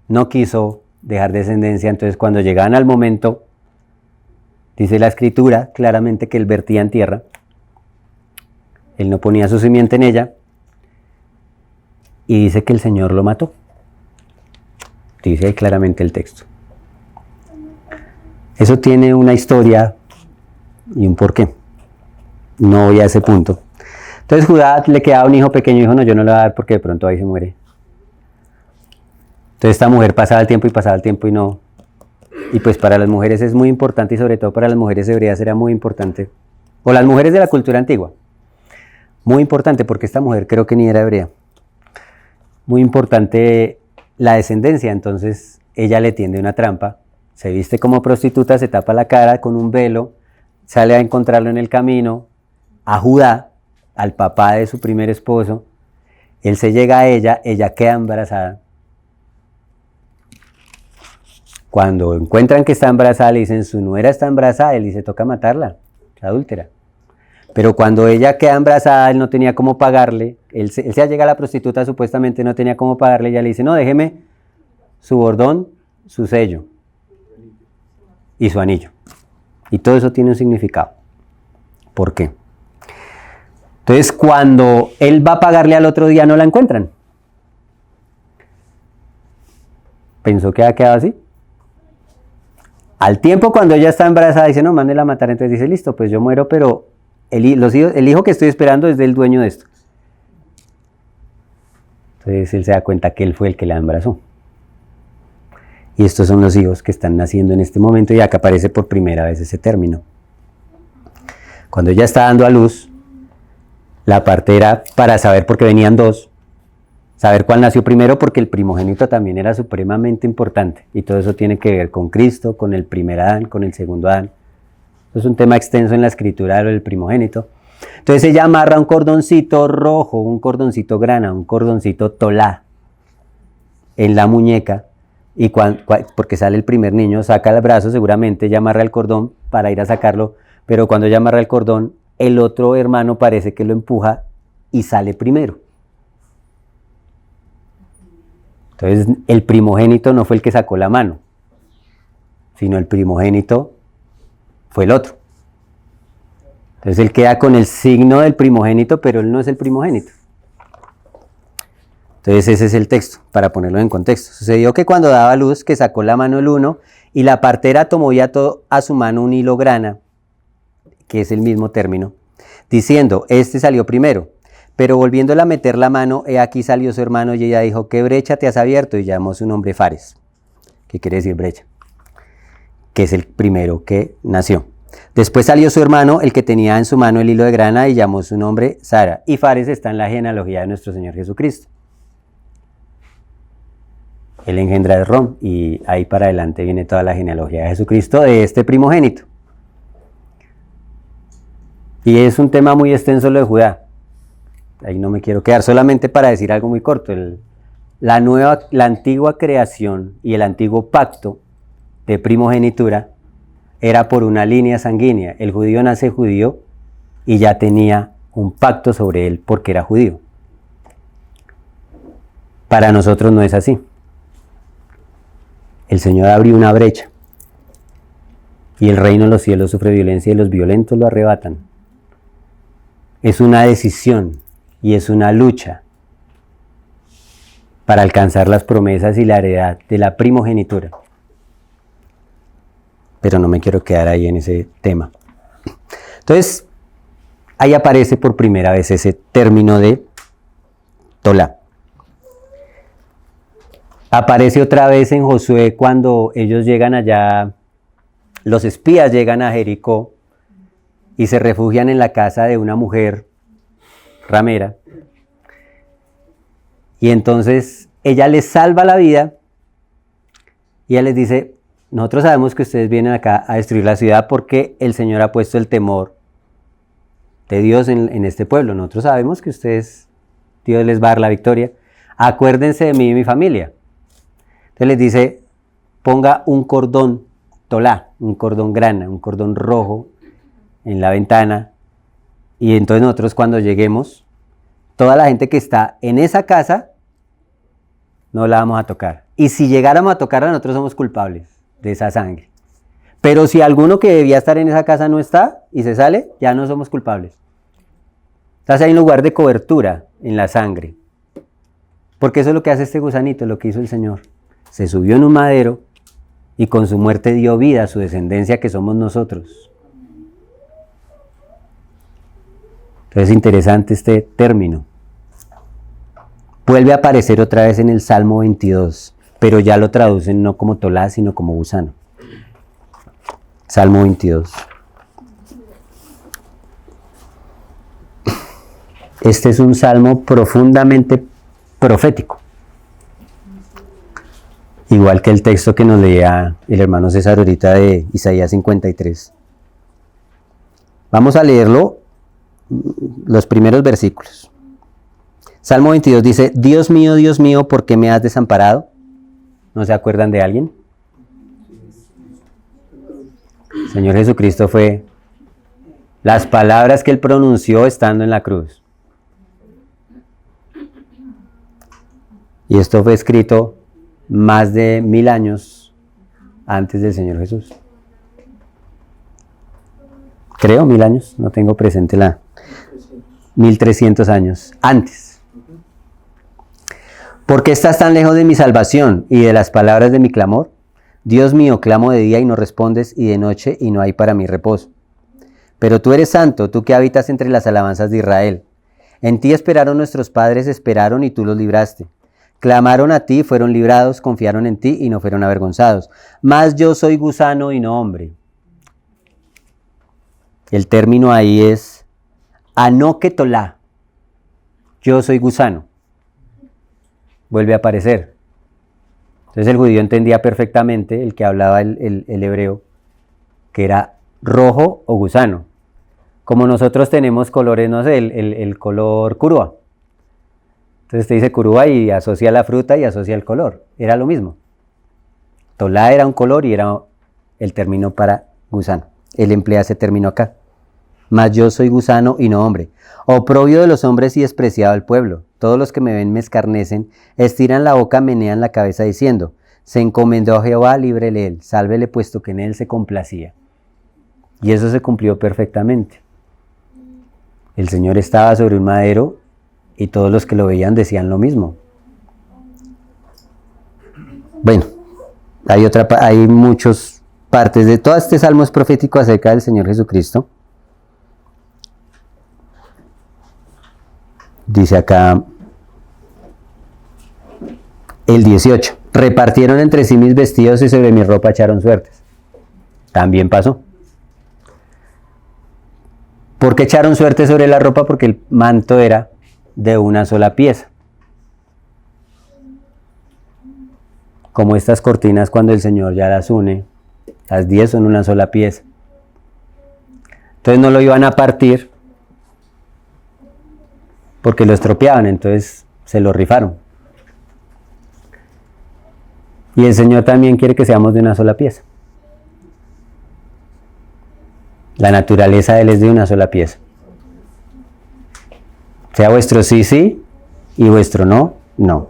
no quiso dejar descendencia. Entonces, cuando llegaban al momento, dice la escritura claramente que él vertía en tierra. Él no ponía su simiente en ella. Y dice que el Señor lo mató. Dice ahí claramente el texto. Eso tiene una historia y un porqué. No voy a ese punto. Entonces Judá le quedaba un hijo pequeño y dijo, no, yo no le voy a dar porque de pronto ahí se muere. Entonces esta mujer pasaba el tiempo y no. Y pues para las mujeres es muy importante, y sobre todo para las mujeres hebreas era muy importante. O las mujeres de la cultura antigua. Muy importante, porque esta mujer creo que ni era hebrea. Muy importante la descendencia. Entonces ella le tiende una trampa. Se viste como prostituta, se tapa la cara con un velo, sale a encontrarlo en el camino, a Judá, al papá de su primer esposo. Él se llega a ella queda embarazada. Cuando encuentran que está embarazada, le dicen, su nuera está embarazada, él dice, toca matarla, es adúltera. Pero cuando ella queda embarazada, él no tenía cómo pagarle, él se llega a la prostituta, supuestamente no tenía cómo pagarle, ella le dice, no, déjeme su bordón, su sello y su anillo. Y todo eso tiene un significado. ¿Por qué? Entonces, cuando él va a pagarle al otro día, no la encuentran. Pensó que había quedado así. Al tiempo, cuando ella está embarazada, dice, no, mándela a matar. Entonces dice, listo, pues yo muero, pero el hijo que estoy esperando es del dueño de esto. Entonces él se da cuenta que él fue el que la embarazó. Y estos son los hijos que están naciendo en este momento, y acá aparece por primera vez ese término. Cuando ella está dando a luz, la partera, para saber, porque venían dos, saber cuál nació primero, porque el primogénito también era supremamente importante. Y todo eso tiene que ver con Cristo, con el primer Adán, con el segundo Adán. Eso es un tema extenso en la escritura del primogénito. Entonces ella amarra un cordoncito rojo, un cordoncito grana, un cordoncito tolá en la muñeca. Y porque sale el primer niño, saca el brazo, seguramente ella amarra el cordón para ir a sacarlo, pero cuando ella amarra el cordón, el otro hermano parece que lo empuja y sale primero. Entonces el primogénito no fue el que sacó la mano, sino el primogénito fue el otro. Entonces él queda con el signo del primogénito, pero él no es el primogénito. Entonces ese es el texto, para ponerlo en contexto. Sucedió que cuando daba luz, que sacó la mano el uno, y la partera tomó y ató a su mano un hilo grana, que es el mismo término, diciendo, este salió primero. Pero volviéndola a meter la mano, he aquí salió su hermano y ella dijo, ¿qué brecha te has abierto? Y llamó su nombre Fares. ¿Qué quiere decir brecha? Que es el primero que nació. Después salió su hermano, el que tenía en su mano el hilo de grana, y llamó su nombre Sara. Y Fares está en la genealogía de nuestro Señor Jesucristo. Él engendra de Rom, y ahí para adelante viene toda la genealogía de Jesucristo, de este primogénito. Y es un tema muy extenso lo de Judá. Ahí no me quiero quedar, solamente para decir algo muy corto. La antigua creación y el antiguo pacto de primogenitura era por una línea sanguínea. El judío nace judío y ya tenía un pacto sobre él porque era judío. Para nosotros no es así. El Señor abrió una brecha y el reino de los cielos sufre violencia y los violentos lo arrebatan. Es una decisión y es una lucha para alcanzar las promesas y la heredad de la primogenitura. Pero no me quiero quedar ahí en ese tema. Entonces, ahí aparece por primera vez ese término de Tolá. Aparece otra vez en Josué cuando ellos llegan allá, los espías llegan a Jericó y se refugian en la casa de una mujer ramera. Y entonces ella les salva la vida y ella les dice, nosotros sabemos que ustedes vienen acá a destruir la ciudad porque el Señor ha puesto el temor de Dios en este pueblo. Nosotros sabemos que Dios les va a dar la victoria. Acuérdense de mí y mi familia. Entonces les dice, ponga un cordón tolá, un cordón grana, un cordón rojo en la ventana. Y entonces nosotros cuando lleguemos, toda la gente que está en esa casa, no la vamos a tocar. Y si llegáramos a tocarla, nosotros somos culpables de esa sangre. Pero si alguno que debía estar en esa casa no está y se sale, ya no somos culpables. Entonces hay un lugar de cobertura en la sangre. Porque eso es lo que hace este gusanito, lo que hizo el Señor. Se subió en un madero y con su muerte dio vida a su descendencia que somos nosotros. Entonces es interesante este término. Vuelve a aparecer otra vez en el Salmo 22, pero ya lo traducen no como tolá, sino como gusano. Salmo 22. Este es un salmo profundamente profético. Igual que el texto que nos leía el hermano César ahorita de Isaías 53. Vamos a leerlo, los primeros versículos. Salmo 22 dice, Dios mío, ¿por qué me has desamparado? ¿No se acuerdan de alguien? El Señor Jesucristo fue las palabras que Él pronunció estando en la cruz. Y esto fue escrito más de 1000 años antes del Señor Jesús. Creo 1000 años, no tengo presente 1300 años antes. ¿Por qué estás tan lejos de mi salvación y de las palabras de mi clamor? Dios mío, clamo de día y no respondes, y de noche y no hay para mí reposo. Pero tú eres santo, tú que habitas entre las alabanzas de Israel. En ti esperaron nuestros padres, esperaron y tú los libraste. Clamaron a ti, fueron librados, confiaron en ti y no fueron avergonzados. Mas yo soy gusano y no hombre. El término ahí es anoketolá. Yo soy gusano. Vuelve a aparecer. Entonces el judío entendía perfectamente, el que hablaba el hebreo, que era rojo o gusano. Como nosotros tenemos colores, no sé, el color curúa. Entonces te dice curúa y asocia la fruta y asocia el color. Era lo mismo. Tolá era un color y era el término para gusano. Él emplea ese término acá. Mas yo soy gusano y no hombre. Oprobio de los hombres y despreciado al pueblo. Todos los que me ven me escarnecen, estiran la boca, menean la cabeza diciendo, se encomendó a Jehová, líbrele él, sálvele puesto que en él se complacía. Y eso se cumplió perfectamente. El Señor estaba sobre un madero y todos los que lo veían decían lo mismo. Bueno, hay muchas partes de todo este salmo es profético acerca del Señor Jesucristo. Dice acá el 18. Repartieron entre sí mis vestidos y sobre mi ropa echaron suertes. También pasó. ¿Por qué echaron suerte sobre la ropa? Porque el manto era de una sola pieza. Como estas cortinas cuando el Señor ya las une, las 10 son una sola pieza. Entonces no lo iban a partir porque lo estropeaban, entonces se lo rifaron. Y el Señor también quiere que seamos de una sola pieza. La naturaleza de Él es de una sola pieza. Sea vuestro sí, sí, y vuestro no, no.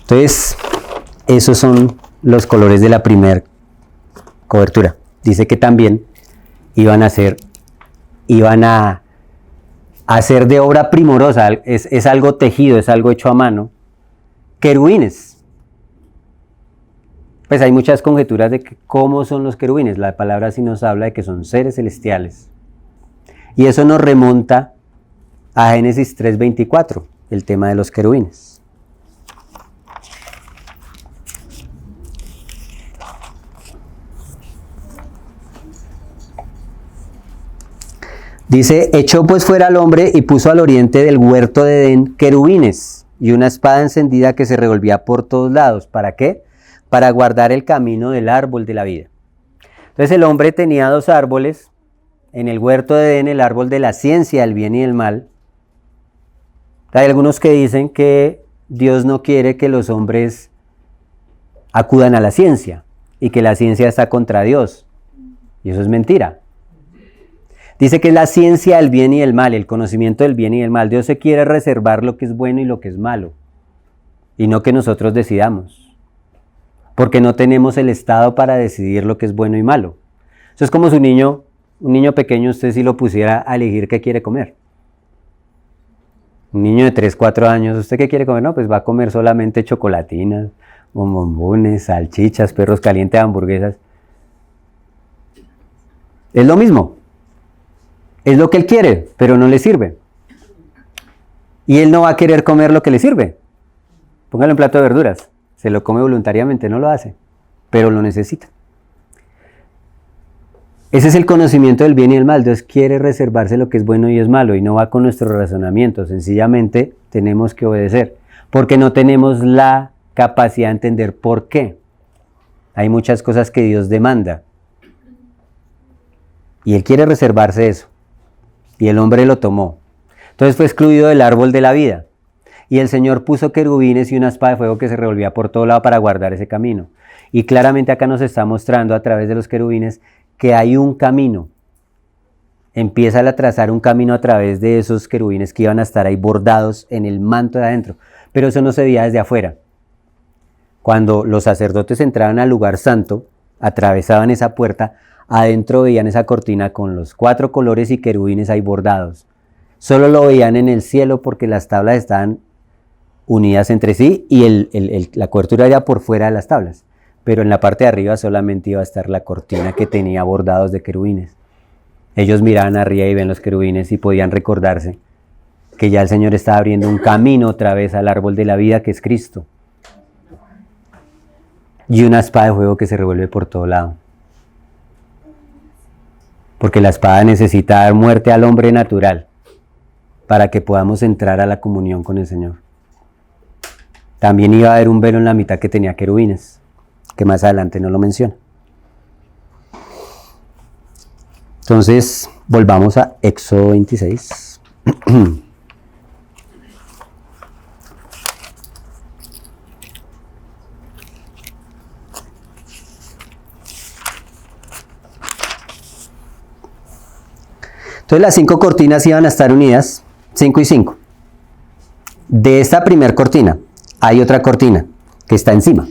Entonces, esos son los colores de la primera cobertura. Dice que también iban a hacer de obra primorosa, es algo tejido, es algo hecho a mano, querubines. Pues hay muchas conjeturas de cómo son los querubines. La palabra sí nos habla de que son seres celestiales. Y eso nos remonta a Génesis 3:24, el tema de los querubines. Dice, echó pues fuera al hombre y puso al oriente del huerto de Edén querubines y una espada encendida que se revolvía por todos lados. ¿Para qué? Para guardar el camino del árbol de la vida. Entonces el hombre tenía 2 árboles en el huerto de Edén, el árbol de la ciencia del bien y del mal. Hay algunos que dicen que Dios no quiere que los hombres acudan a la ciencia y que la ciencia está contra Dios. Y eso es mentira. Dice que es la ciencia del bien y del mal, el conocimiento del bien y del mal. Dios se quiere reservar lo que es bueno y lo que es malo, y no que nosotros decidamos. Porque no tenemos el estado para decidir lo que es bueno y malo. Eso es como si un niño pequeño, usted si lo pusiera a elegir qué quiere comer. Un niño de 3, 4 años, ¿usted qué quiere comer? No, pues va a comer solamente chocolatinas, bombones, salchichas, perros calientes, hamburguesas. Es lo mismo. Es lo que él quiere, pero no le sirve. Y él no va a querer comer lo que le sirve. Póngalo en plato de verduras. Se lo come voluntariamente, no lo hace, pero lo necesita. Ese es el conocimiento del bien y del mal. Dios quiere reservarse lo que es bueno y es malo, y no va con nuestro razonamiento. Sencillamente tenemos que obedecer, porque no tenemos la capacidad de entender por qué. Hay muchas cosas que Dios demanda, y Él quiere reservarse eso, y el hombre lo tomó. Entonces fue excluido del árbol de la vida. Y el Señor puso querubines y una espada de fuego que se revolvía por todo lado para guardar ese camino. Y claramente acá nos está mostrando a través de los querubines que hay un camino. Empieza a trazar un camino a través de esos querubines que iban a estar ahí bordados en el manto de adentro. Pero eso no se veía desde afuera. Cuando los sacerdotes entraban al lugar santo, atravesaban esa puerta, adentro veían esa cortina con los 4 colores y querubines ahí bordados. Solo lo veían en el cielo porque las tablas estaban unidas entre sí y la cobertura era por fuera de las tablas, pero en la parte de arriba solamente iba a estar la cortina que tenía bordados de querubines. Ellos miraban arriba y ven los querubines y podían recordarse que ya el Señor estaba abriendo un camino otra vez al árbol de la vida, que es Cristo, y una espada de fuego que se revuelve por todo lado, porque la espada necesita dar muerte al hombre natural para que podamos entrar a la comunión con el Señor. También iba a haber un velo en la mitad que tenía querubines, que más adelante no lo menciona. Entonces, volvamos a Éxodo 26. Entonces las 5 cortinas iban a estar unidas, 5 y 5. De esta primera cortina hay otra cortina que está encima.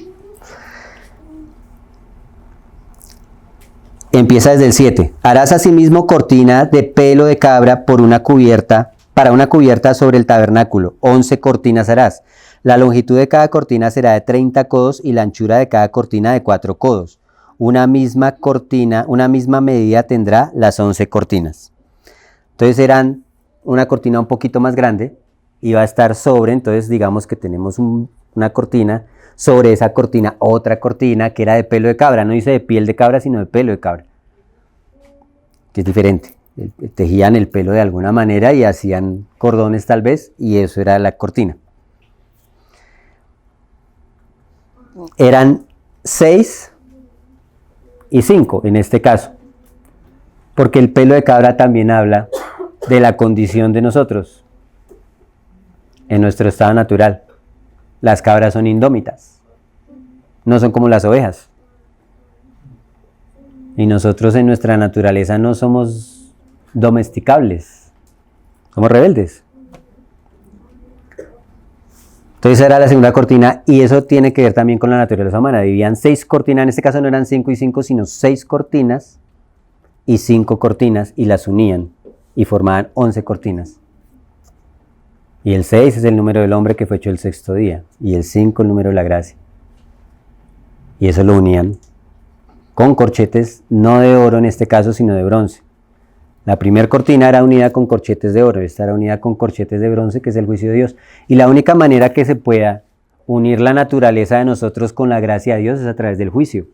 Empieza desde el 7. Harás asimismo cortina de pelo de cabra para una cubierta sobre el tabernáculo. 11 cortinas harás. La longitud de cada cortina será de 30 codos y la anchura de cada cortina de 4 codos. Una misma medida tendrá las 11 cortinas. Entonces eran una cortina un poquito más grande y va a estar sobre, entonces digamos que tenemos una cortina, sobre esa cortina otra cortina que era de pelo de cabra, no dice de piel de cabra sino de pelo de cabra, que es diferente. Tejían el pelo de alguna manera y hacían cordones tal vez, y eso era la cortina. Eran 6 y 5 en este caso, porque el pelo de cabra también habla de la condición de nosotros en nuestro estado natural. Las cabras son indómitas, no son como las ovejas, y nosotros en nuestra naturaleza no somos domesticables, somos rebeldes. Entonces era la segunda cortina, y eso tiene que ver también con la naturaleza humana. Dividían 6 cortinas, en este caso no eran 5 y 5, sino 6 cortinas y 5 cortinas, y las unían y formaban 11 cortinas. Y el 6 es el número del hombre que fue hecho el sexto día, y el 5 el número de la gracia. Y eso lo unían con corchetes, no de oro en este caso, sino de bronce. La primera cortina era unida con corchetes de oro, esta era unida con corchetes de bronce, que es el juicio de Dios. Y la única manera que se pueda unir la naturaleza de nosotros con la gracia de Dios es a través del juicio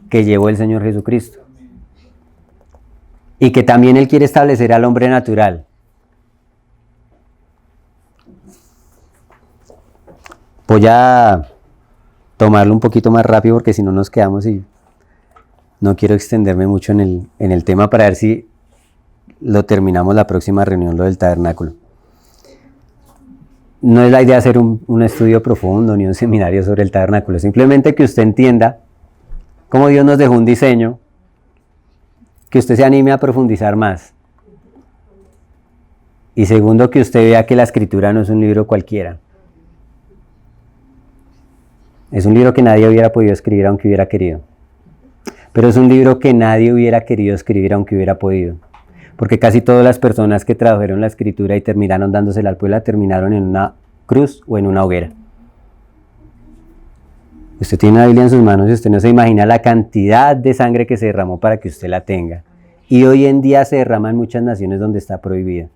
que llevó el Señor Jesucristo. Y que también Él quiere establecer al hombre natural. Voy a tomarlo un poquito más rápido porque si no nos quedamos, y no quiero extenderme mucho en el tema para ver si lo terminamos la próxima reunión, lo del tabernáculo. No es la idea hacer un estudio profundo ni un seminario sobre el tabernáculo, simplemente que usted entienda cómo Dios nos dejó un diseño, que usted se anime a profundizar más. Y segundo, que usted vea que la Escritura no es un libro cualquiera. Es un libro que nadie hubiera podido escribir aunque hubiera querido. Pero es un libro que nadie hubiera querido escribir aunque hubiera podido. Porque casi todas las personas que tradujeron la Escritura y terminaron dándosela al pueblo, terminaron en una cruz o en una hoguera. Usted tiene una Biblia en sus manos y usted no se imagina la cantidad de sangre que se derramó para que usted la tenga. Y hoy en día se derrama en muchas naciones donde está prohibida.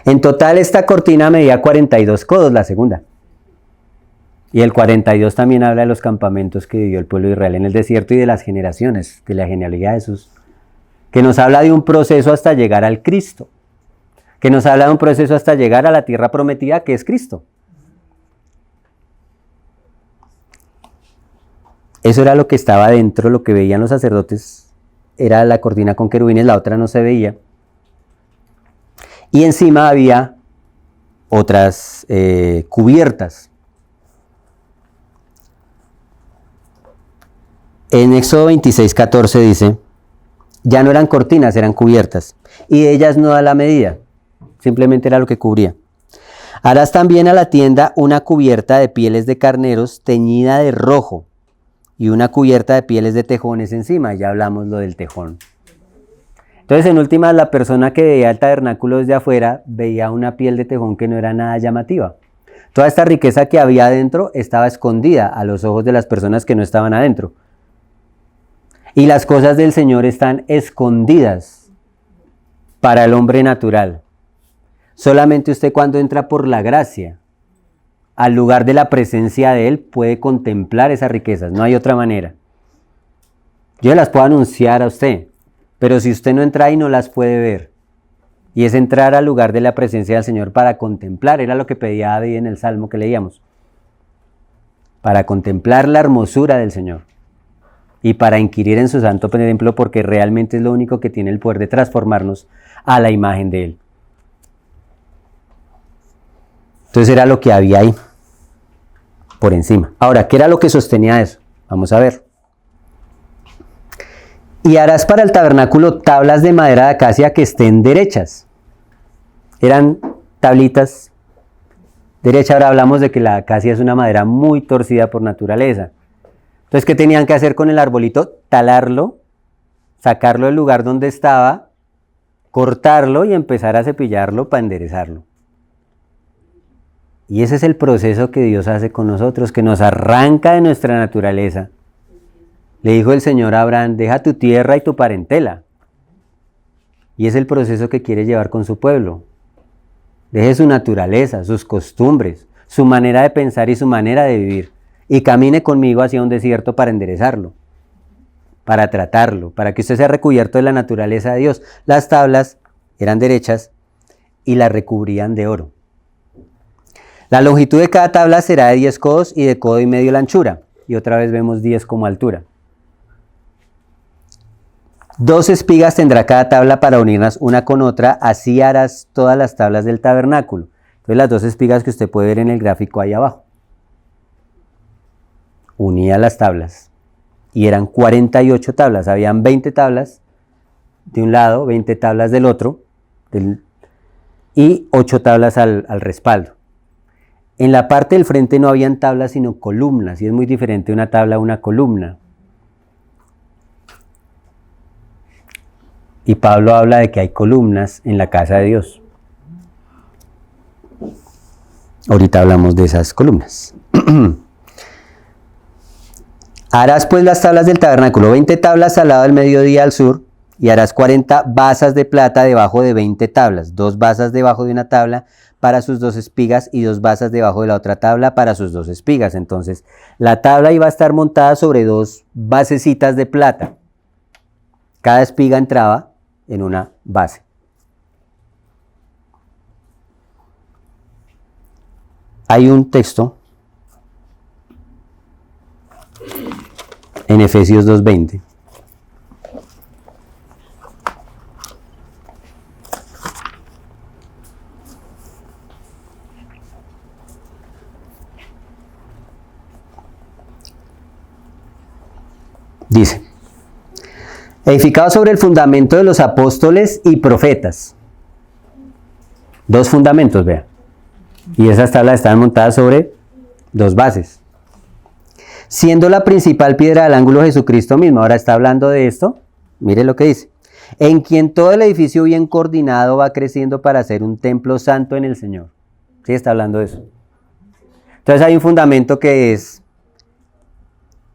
En total esta cortina medía 42 codos, la segunda. Y el 42 también habla de los campamentos que vivió el pueblo de Israel en el desierto y de las generaciones, de la genealogía de Jesús, que nos habla de un proceso hasta llegar al Cristo, que nos habla de un proceso hasta llegar a la tierra prometida que es Cristo. Eso era lo que estaba dentro, lo que veían los sacerdotes, era la cortina con querubines, la otra no se veía. Y encima había otras cubiertas. En Éxodo 26:14 dice, ya no eran cortinas, eran cubiertas, y de ellas no da la medida, simplemente era lo que cubría. Harás también a la tienda una cubierta de pieles de carneros teñida de rojo, y una cubierta de pieles de tejones encima, ya hablamos lo del tejón. Entonces, en últimas, la persona que veía el tabernáculo desde afuera veía una piel de tejón que no era nada llamativa. Toda esta riqueza que había adentro estaba escondida a los ojos de las personas que no estaban adentro. Y las cosas del Señor están escondidas para el hombre natural. Solamente usted, cuando entra por la gracia al lugar de la presencia de Él, puede contemplar esas riquezas. No hay otra manera. Yo las puedo anunciar a usted, pero si usted no entra ahí no las puede ver. Y es entrar al lugar de la presencia del Señor para contemplar. Era lo que pedía David en el Salmo que leíamos. Para contemplar la hermosura del Señor. Y para inquirir en su santo templo, porque realmente es lo único que tiene el poder de transformarnos a la imagen de Él. Entonces era lo que había ahí, por encima. Ahora, ¿qué era lo que sostenía eso? Vamos a ver. Y harás para el tabernáculo tablas de madera de acacia que estén derechas. Eran tablitas derechas. Ahora hablamos de que la acacia es una madera muy torcida por naturaleza. Entonces, ¿qué tenían que hacer con el arbolito? Talarlo, sacarlo del lugar donde estaba, cortarlo y empezar a cepillarlo para enderezarlo. Y ese es el proceso que Dios hace con nosotros, que nos arranca de nuestra naturaleza. Le dijo el Señor a Abraham, deja tu tierra y tu parentela. Y es el proceso que quiere llevar con su pueblo. Deje su naturaleza, sus costumbres, su manera de pensar y su manera de vivir. Y camine conmigo hacia un desierto para enderezarlo, para tratarlo, para que usted sea recubierto de la naturaleza de Dios. Las tablas eran derechas y las recubrían de oro. La longitud de cada tabla será de 10 codos y de codo y medio la anchura. Y otra vez vemos 10 como altura. 2 espigas tendrá cada tabla para unirlas una con otra, así harás todas las tablas del tabernáculo. Entonces las 2 espigas que usted puede ver en el gráfico ahí abajo. Unía las tablas. Y eran 48 tablas. Habían 20 tablas de un lado, 20 tablas del otro, y 8 tablas al respaldo. En la parte del frente no habían tablas, sino columnas, y es muy diferente una tabla a una columna. Y Pablo habla de que hay columnas en la casa de Dios. Ahorita hablamos de esas columnas. Harás pues las tablas del tabernáculo, 20 tablas al lado del mediodía al sur, y harás 40 basas de plata debajo de 20 tablas, 2 basas debajo de una tabla para sus 2 espigas y 2 basas debajo de la otra tabla para sus 2 espigas. Entonces, la tabla iba a estar montada sobre 2 basecitas de plata. Cada espiga entraba en una base. Hay un texto en Efesios 2:20. Dice: edificado sobre el fundamento de los apóstoles y profetas. 2 fundamentos, vean. Y esas tablas están montadas sobre 2 bases. Siendo la principal piedra del ángulo Jesucristo mismo. Ahora está hablando de esto. Mire lo que dice. En quien todo el edificio bien coordinado va creciendo para ser un templo santo en el Señor. Sí, está hablando de eso. Entonces hay un fundamento que es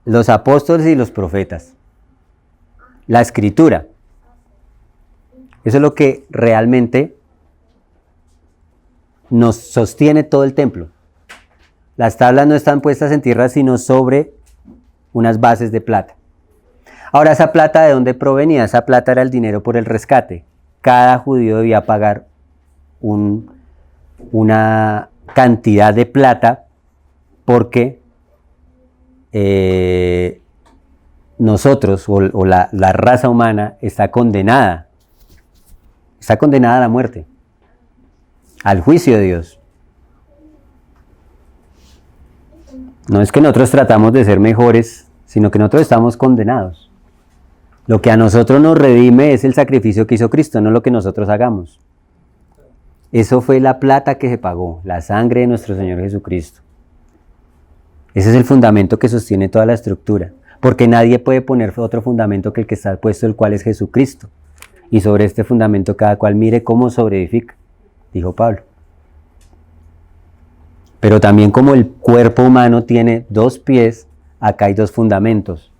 los apóstoles y los profetas. La escritura. Eso es lo que realmente nos sostiene todo el templo. Las tablas no están puestas en tierra, sino sobre unas bases de plata. Ahora, ¿esa plata de dónde provenía? Esa plata era el dinero por el rescate. Cada judío debía pagar una cantidad de plata porque nosotros o la raza humana está condenada a la muerte, al juicio de Dios. No es que nosotros tratamos de ser mejores, sino que nosotros estamos condenados. Lo que a nosotros nos redime es el sacrificio que hizo Cristo, no lo que nosotros hagamos. Eso fue la plata que se pagó, la sangre de nuestro Señor Jesucristo. Ese es el fundamento que sostiene toda la estructura, porque nadie puede poner otro fundamento que el que está puesto, el cual es Jesucristo. Y sobre este fundamento cada cual mire cómo sobreedifica, dijo Pablo. Pero también como el cuerpo humano tiene 2 pies, acá hay 2 fundamentos,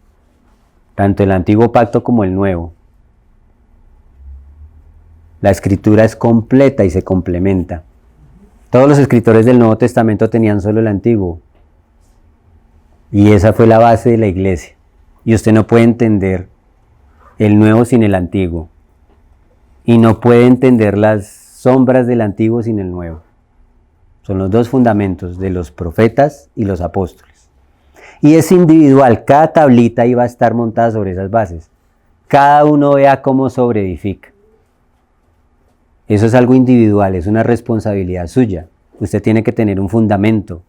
tanto el antiguo pacto como el nuevo. La escritura es completa y se complementa. Todos los escritores del Nuevo Testamento tenían solo el antiguo. Y esa fue la base de la iglesia. Y usted no puede entender el nuevo sin el antiguo. Y no puede entender las sombras del antiguo sin el nuevo. Son los 2 fundamentos de los profetas y los apóstoles. Y es individual, cada tablita iba a estar montada sobre esas bases. Cada uno vea cómo sobreedifica. Eso es algo individual, es una responsabilidad suya. Usted tiene que tener un fundamento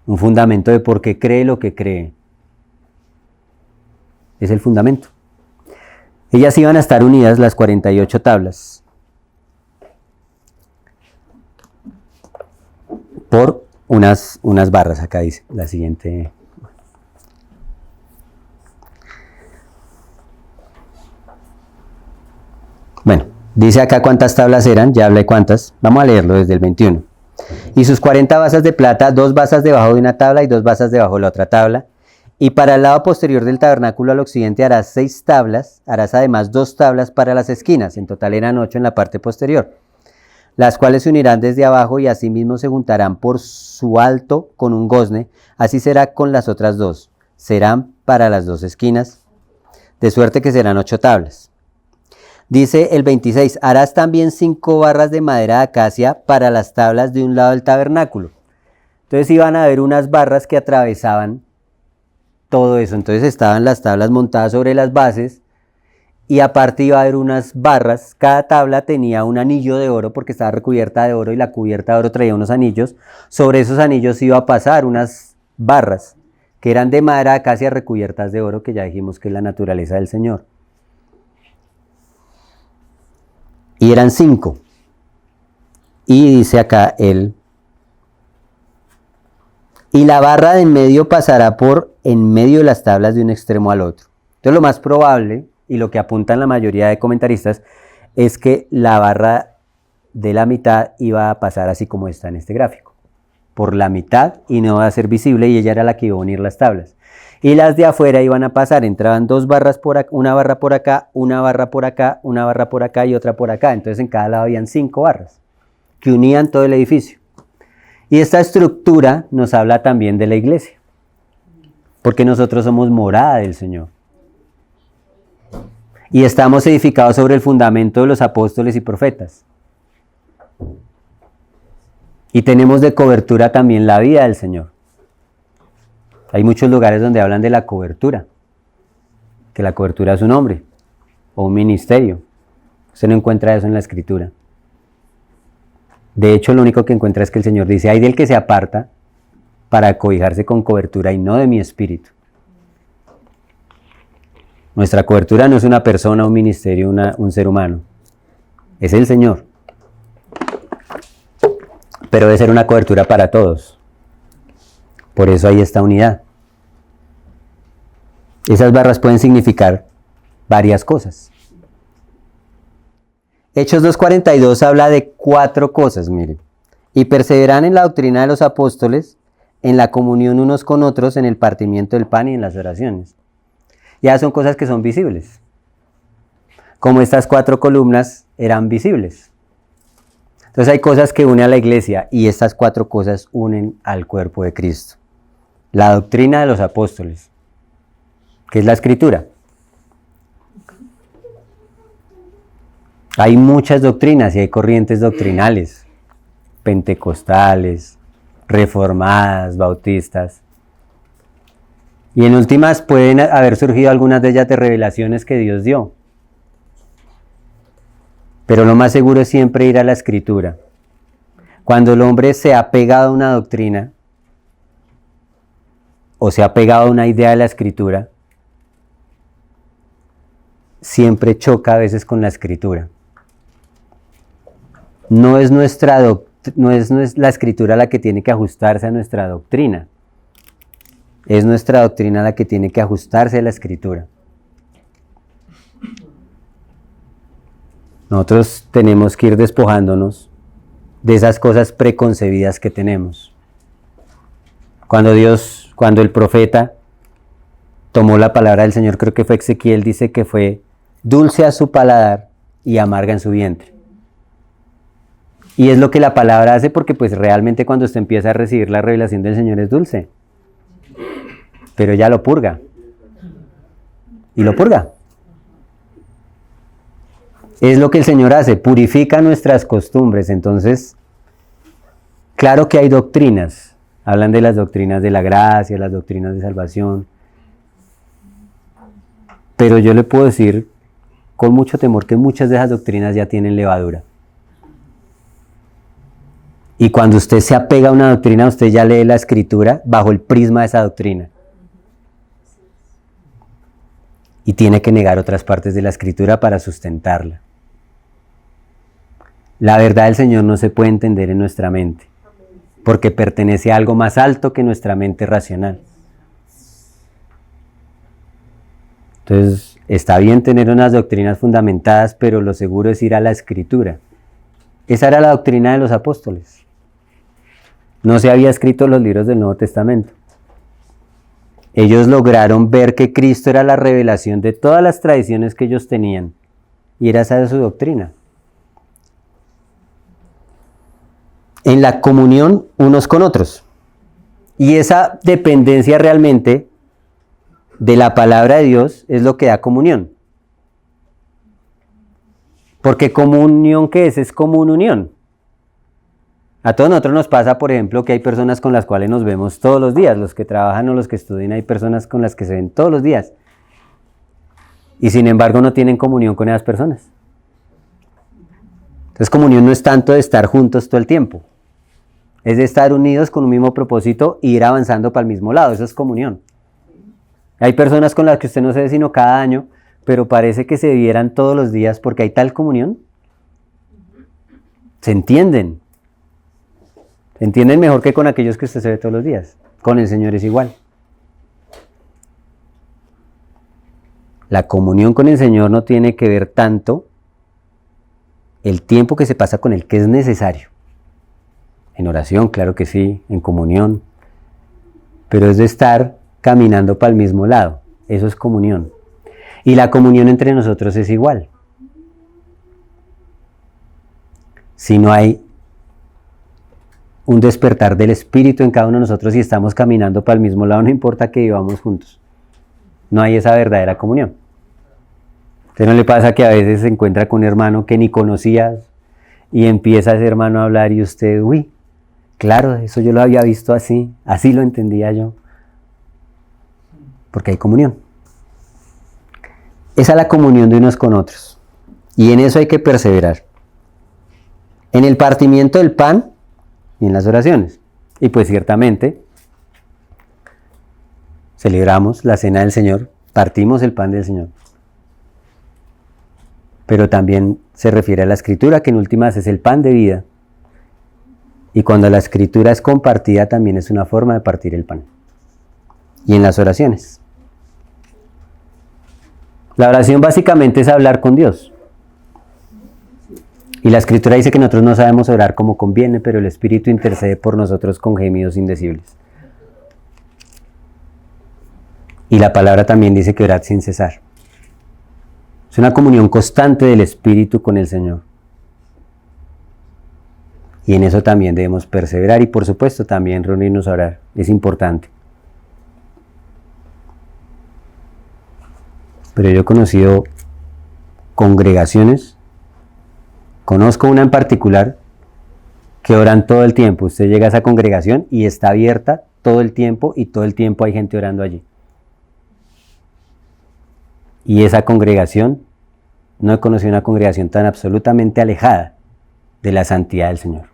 de por qué cree lo que cree. Es el fundamento. Ellas iban a estar unidas, las 48 tablas, por unas barras. Acá dice la siguiente. Bueno, dice acá cuántas tablas eran, ya hablé cuántas. Vamos a leerlo desde el 21. Y sus 40 basas de plata, 2 basas debajo de una tabla y 2 basas debajo de la otra tabla, Y para el lado posterior del tabernáculo al occidente harás 6 tablas, harás además 2 tablas para las esquinas, en total eran 8 en la parte posterior, las cuales se unirán desde abajo y asimismo se juntarán por su alto con un gozne, así será con las otras 2, serán para las 2 esquinas, de suerte que serán 8 tablas. Dice el 26, harás también 5 barras de madera de acacia para las tablas de un lado del tabernáculo. Entonces iban a haber unas barras que atravesaban todo eso, entonces estaban las tablas montadas sobre las bases y aparte iba a haber unas barras, cada tabla tenía un anillo de oro porque estaba recubierta de oro y la cubierta de oro traía unos anillos, sobre esos anillos iba a pasar unas barras que eran de madera de acacia recubiertas de oro, que ya dijimos que es la naturaleza del Señor. Y eran 5. Y dice acá y la barra de en medio pasará por en medio de las tablas de un extremo al otro. Entonces lo más probable, y lo que apuntan la mayoría de comentaristas, es que la barra de la mitad iba a pasar así como está en este gráfico, por la mitad y no va a ser visible, y ella era la que iba a unir las tablas. Y las de afuera iban a pasar, entraban 2 barras por acá, una barra por acá, una barra por acá, una barra por acá y otra por acá. Entonces en cada lado habían 5 barras que unían todo el edificio. Y esta estructura nos habla también de la iglesia, porque nosotros somos morada del Señor. Y estamos edificados sobre el fundamento de los apóstoles y profetas. Y tenemos de cobertura también la vida del Señor. Hay muchos lugares donde hablan de la cobertura, que la cobertura es un hombre o un ministerio. Usted no encuentra eso en la Escritura. De hecho, lo único que encuentra es que el Señor dice, hay del que se aparta para cobijarse con cobertura y no de mi espíritu. Nuestra cobertura no es una persona, un ministerio, un ser humano. Es el Señor. Pero debe ser una cobertura para todos. Por eso hay esta unidad. Esas barras pueden significar varias cosas. Hechos 2:42 habla de 4 cosas, miren. Y perseveran en la doctrina de los apóstoles, en la comunión unos con otros, en el partimiento del pan y en las oraciones. Ya son cosas que son visibles. Como estas 4 columnas eran visibles. Entonces hay cosas que unen a la iglesia y estas 4 cosas unen al cuerpo de Cristo. La doctrina de los apóstoles, que es la Escritura. Hay muchas doctrinas y hay corrientes doctrinales, pentecostales, reformadas, bautistas. Y en últimas pueden haber surgido algunas de ellas de revelaciones que Dios dio. Pero lo más seguro es siempre ir a la Escritura. Cuando el hombre se ha pegado a una doctrina o se ha pegado a una idea de la Escritura, siempre choca a veces con la Escritura. No es la Escritura la que tiene que ajustarse a nuestra doctrina. Es nuestra doctrina la que tiene que ajustarse a la Escritura. Nosotros tenemos que ir despojándonos de esas cosas preconcebidas que tenemos. Cuando el profeta tomó la palabra del Señor, creo que fue Ezequiel, dice que fue dulce a su paladar y amarga en su vientre. Y es lo que la palabra hace, porque pues realmente cuando usted empieza a recibir la revelación del Señor es dulce. Pero ya lo purga. Y lo purga. Es lo que el Señor hace, purifica nuestras costumbres. Entonces, claro que hay doctrinas. Hablan de las doctrinas de la gracia, las doctrinas de salvación. Pero yo le puedo decir con mucho temor que muchas de esas doctrinas ya tienen levadura. Y cuando usted se apega a una doctrina, usted ya lee la Escritura bajo el prisma de esa doctrina. Y tiene que negar otras partes de la Escritura para sustentarla. La verdad del Señor no se puede entender en nuestra mente, porque pertenece a algo más alto que nuestra mente racional. Entonces, está bien tener unas doctrinas fundamentadas, pero lo seguro es ir a la Escritura. Esa era la doctrina de los apóstoles. No se había escrito los libros del Nuevo Testamento. Ellos lograron ver que Cristo era la revelación de todas las tradiciones que ellos tenían, y era esa su doctrina. En la comunión unos con otros. Y esa dependencia realmente de la palabra de Dios es lo que da comunión. Porque comunión, ¿qué es? Es común unión. A todos nosotros nos pasa, por ejemplo, que hay personas con las cuales nos vemos todos los días. Los que trabajan o los que estudian, hay personas con las que se ven todos los días. Y sin embargo no tienen comunión con esas personas. Entonces comunión no es tanto de estar juntos todo el tiempo. Es de estar unidos con un mismo propósito e ir avanzando para el mismo lado. Eso es comunión. Hay personas con las que usted no se ve sino cada año, pero parece que se vieran todos los días porque hay tal comunión. Se entienden. Se entienden mejor que con aquellos que usted se ve todos los días. Con el Señor es igual. La comunión con el Señor no tiene que ver tanto el tiempo que se pasa con Él, que es necesario. En oración, claro que sí, en comunión. Pero es de estar caminando para el mismo lado. Eso es comunión. Y la comunión entre nosotros es igual. Si no hay un despertar del Espíritu en cada uno de nosotros y estamos caminando para el mismo lado, no importa que vivamos juntos. No hay esa verdadera comunión. ¿A usted no le pasa que a veces se encuentra con un hermano que ni conocías y empieza ese hermano a hablar y usted, uy, claro, eso yo lo había visto así lo entendía yo? Porque hay comunión. Esa es la comunión de unos con otros. Y en eso hay que perseverar. En el partimiento del pan y en las oraciones. Y pues ciertamente celebramos la cena del Señor, partimos el pan del Señor. Pero también se refiere a la Escritura, que en últimas es el pan de vida. Y cuando la Escritura es compartida, también es una forma de partir el pan. Y en las oraciones. La oración básicamente es hablar con Dios. Y la Escritura dice que nosotros no sabemos orar como conviene, pero el Espíritu intercede por nosotros con gemidos indecibles. Y la palabra también dice que orad sin cesar. Es una comunión constante del Espíritu con el Señor. Y en eso también debemos perseverar y por supuesto también reunirnos a orar. Es importante. Pero yo he conocido congregaciones, conozco una en particular, que oran todo el tiempo. Usted llega a esa congregación y está abierta todo el tiempo y todo el tiempo hay gente orando allí. Y esa congregación, no he conocido una congregación tan absolutamente alejada de la santidad del Señor.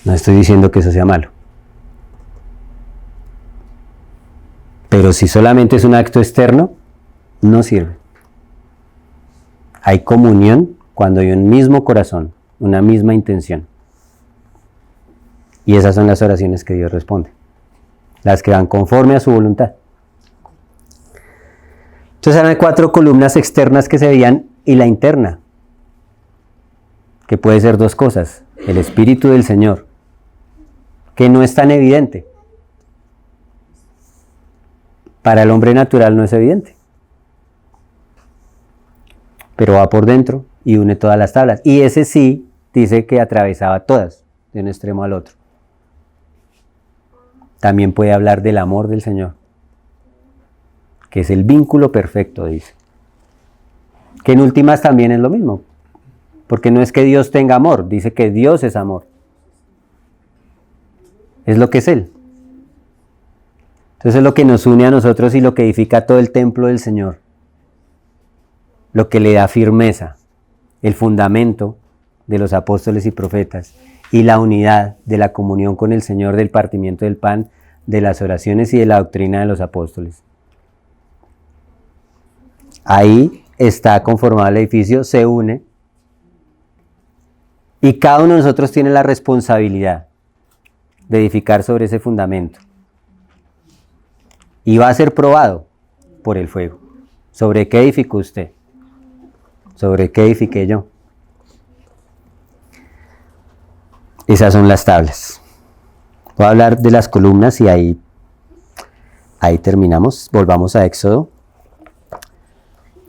No estoy diciendo que eso sea malo. Pero si solamente es un acto externo, no sirve. Hay comunión cuando hay un mismo corazón, una misma intención. Y esas son las oraciones que Dios responde. Las que van conforme a su voluntad. Entonces eran 4 columnas externas que se veían y la interna, que puede ser 2 cosas. El Espíritu del Señor, que no es tan evidente. Para el hombre natural no es evidente. Pero va por dentro y une todas las tablas. Y ese sí dice que atravesaba todas, de un extremo al otro. También puede hablar del amor del Señor, que es el vínculo perfecto, dice. Que en últimas también es lo mismo. Porque no es que Dios tenga amor, dice que Dios es amor. Es lo que es Él. Entonces es lo que nos une a nosotros y lo que edifica todo el templo del Señor. Lo que le da firmeza, el fundamento de los apóstoles y profetas y la unidad de la comunión con el Señor, del partimiento del pan, de las oraciones y de la doctrina de los apóstoles. Ahí está conformado el edificio, se une y cada uno de nosotros tiene la responsabilidad de edificar sobre ese fundamento. Y va a ser probado por el fuego. ¿Sobre qué edificó usted? ¿Sobre qué edifiqué yo? Esas son las tablas. Voy a hablar de las columnas y ahí terminamos. Volvamos a Éxodo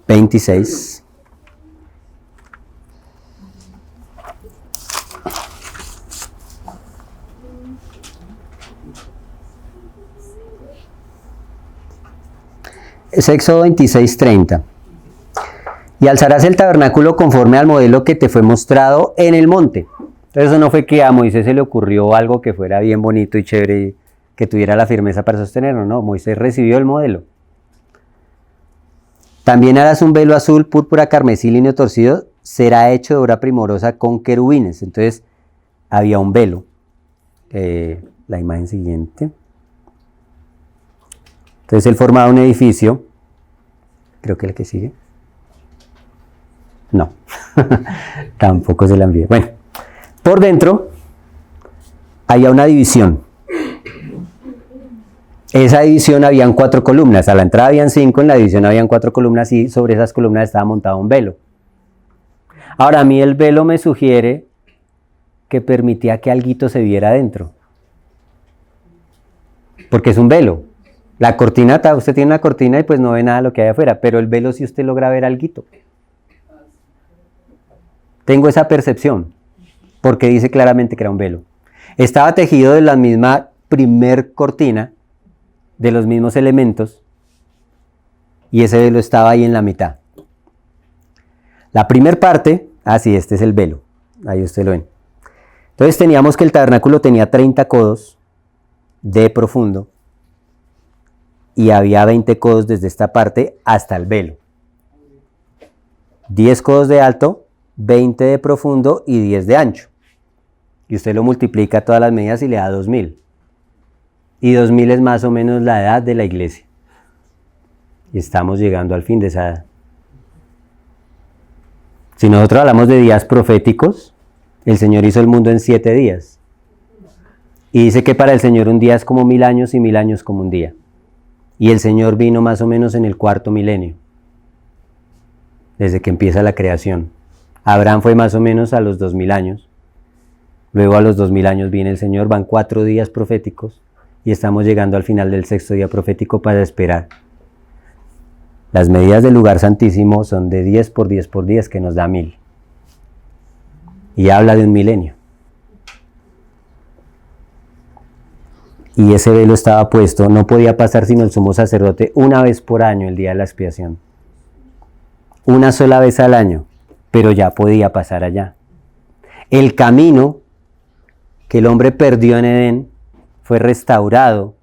26. Es Éxodo 26:30. Y alzarás el tabernáculo conforme al modelo que te fue mostrado en el monte. Entonces eso no fue que a Moisés se le ocurrió algo que fuera bien bonito y chévere y que tuviera la firmeza para sostenerlo, no, Moisés recibió el modelo. También harás un velo azul, púrpura, carmesí, lino torcido, será hecho de obra primorosa con querubines. Entonces había un velo. La imagen siguiente. Entonces él formaba un edificio, creo que el que sigue. No, tampoco se la envié. Bueno, por dentro había una división. Esa división habían 4 columnas, a la entrada habían 5, en la división habían 4 columnas y sobre esas columnas estaba montado un velo. Ahora a mí el velo me sugiere que permitía que alguito se viera adentro, porque es un velo. La cortina, usted tiene una cortina y pues no ve nada de lo que hay afuera, pero el velo sí usted logra ver alguito. Tengo esa percepción, porque dice claramente que era un velo. Estaba tejido de la misma primer cortina, de los mismos elementos, y ese velo estaba ahí en la mitad. La primer parte, sí, este es el velo, ahí usted lo ven. Entonces teníamos que el tabernáculo tenía 30 codos de profundo, y había 20 codos desde esta parte hasta el velo. 10 codos de alto, 20 de profundo y 10 de ancho. Y usted lo multiplica todas las medidas y le da 2000. Y 2000 es más o menos la edad de la iglesia. Y estamos llegando al fin de esa edad. Si nosotros hablamos de días proféticos, el Señor hizo el mundo en 7 días. Y dice que para el Señor un día es como 1000 años y 1000 años como un día. Y el Señor vino más o menos en el 4.º milenio, desde que empieza la creación. Abraham fue más o menos a los 2000 años. Luego a los 2000 años viene el Señor, van 4 días proféticos y estamos llegando al final del 6.º día profético para esperar. Las medidas del lugar santísimo son de 10 por 10 por 10, que nos da 1000. Y habla de un milenio. Y ese velo estaba puesto, no podía pasar sino el sumo sacerdote una vez por año, el día de la expiación. Una sola vez al año, pero ya podía pasar allá. El camino que el hombre perdió en Edén fue restaurado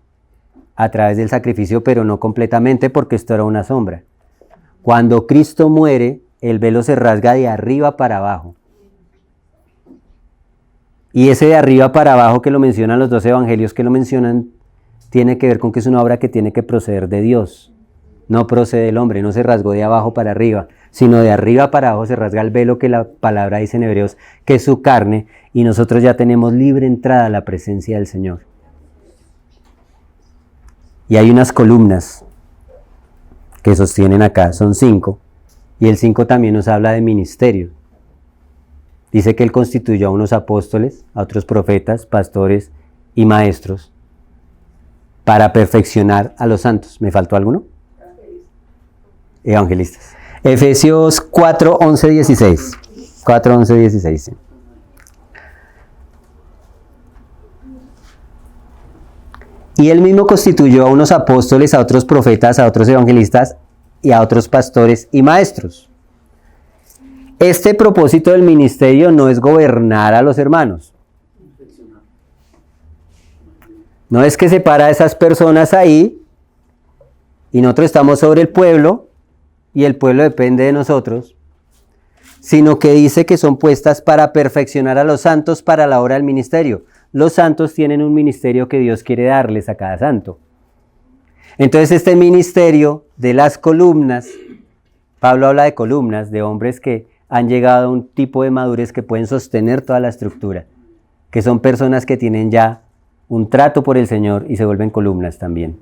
a través del sacrificio, pero no completamente, porque esto era una sombra. Cuando Cristo muere, el velo se rasga de arriba para abajo. Y ese de arriba para abajo que lo mencionan los 2 evangelios que lo mencionan, tiene que ver con que es una obra que tiene que proceder de Dios. No procede del hombre, no se rasgó de abajo para arriba, sino de arriba para abajo se rasga el velo que la palabra dice en Hebreos, que es su carne, y nosotros ya tenemos libre entrada a la presencia del Señor. Y hay unas columnas que sostienen acá, son 5, y el 5 también nos habla de ministerio. Dice que Él constituyó a unos apóstoles, a otros profetas, pastores y maestros para perfeccionar a los santos. ¿Me faltó alguno? Evangelistas. Efesios 4, 11, 16. 4, 11, 16. Sí. Y Él mismo constituyó a unos apóstoles, a otros profetas, a otros evangelistas y a otros pastores y maestros. Este propósito del ministerio no es gobernar a los hermanos. No es que separa a esas personas ahí y nosotros estamos sobre el pueblo y el pueblo depende de nosotros, sino que dice que son puestas para perfeccionar a los santos para la obra del ministerio. Los santos tienen un ministerio que Dios quiere darles a cada santo. Entonces este ministerio de las columnas, Pablo habla de columnas, de hombres que han llegado a un tipo de madurez que pueden sostener toda la estructura, que son personas que tienen ya un trato por el Señor y se vuelven columnas también.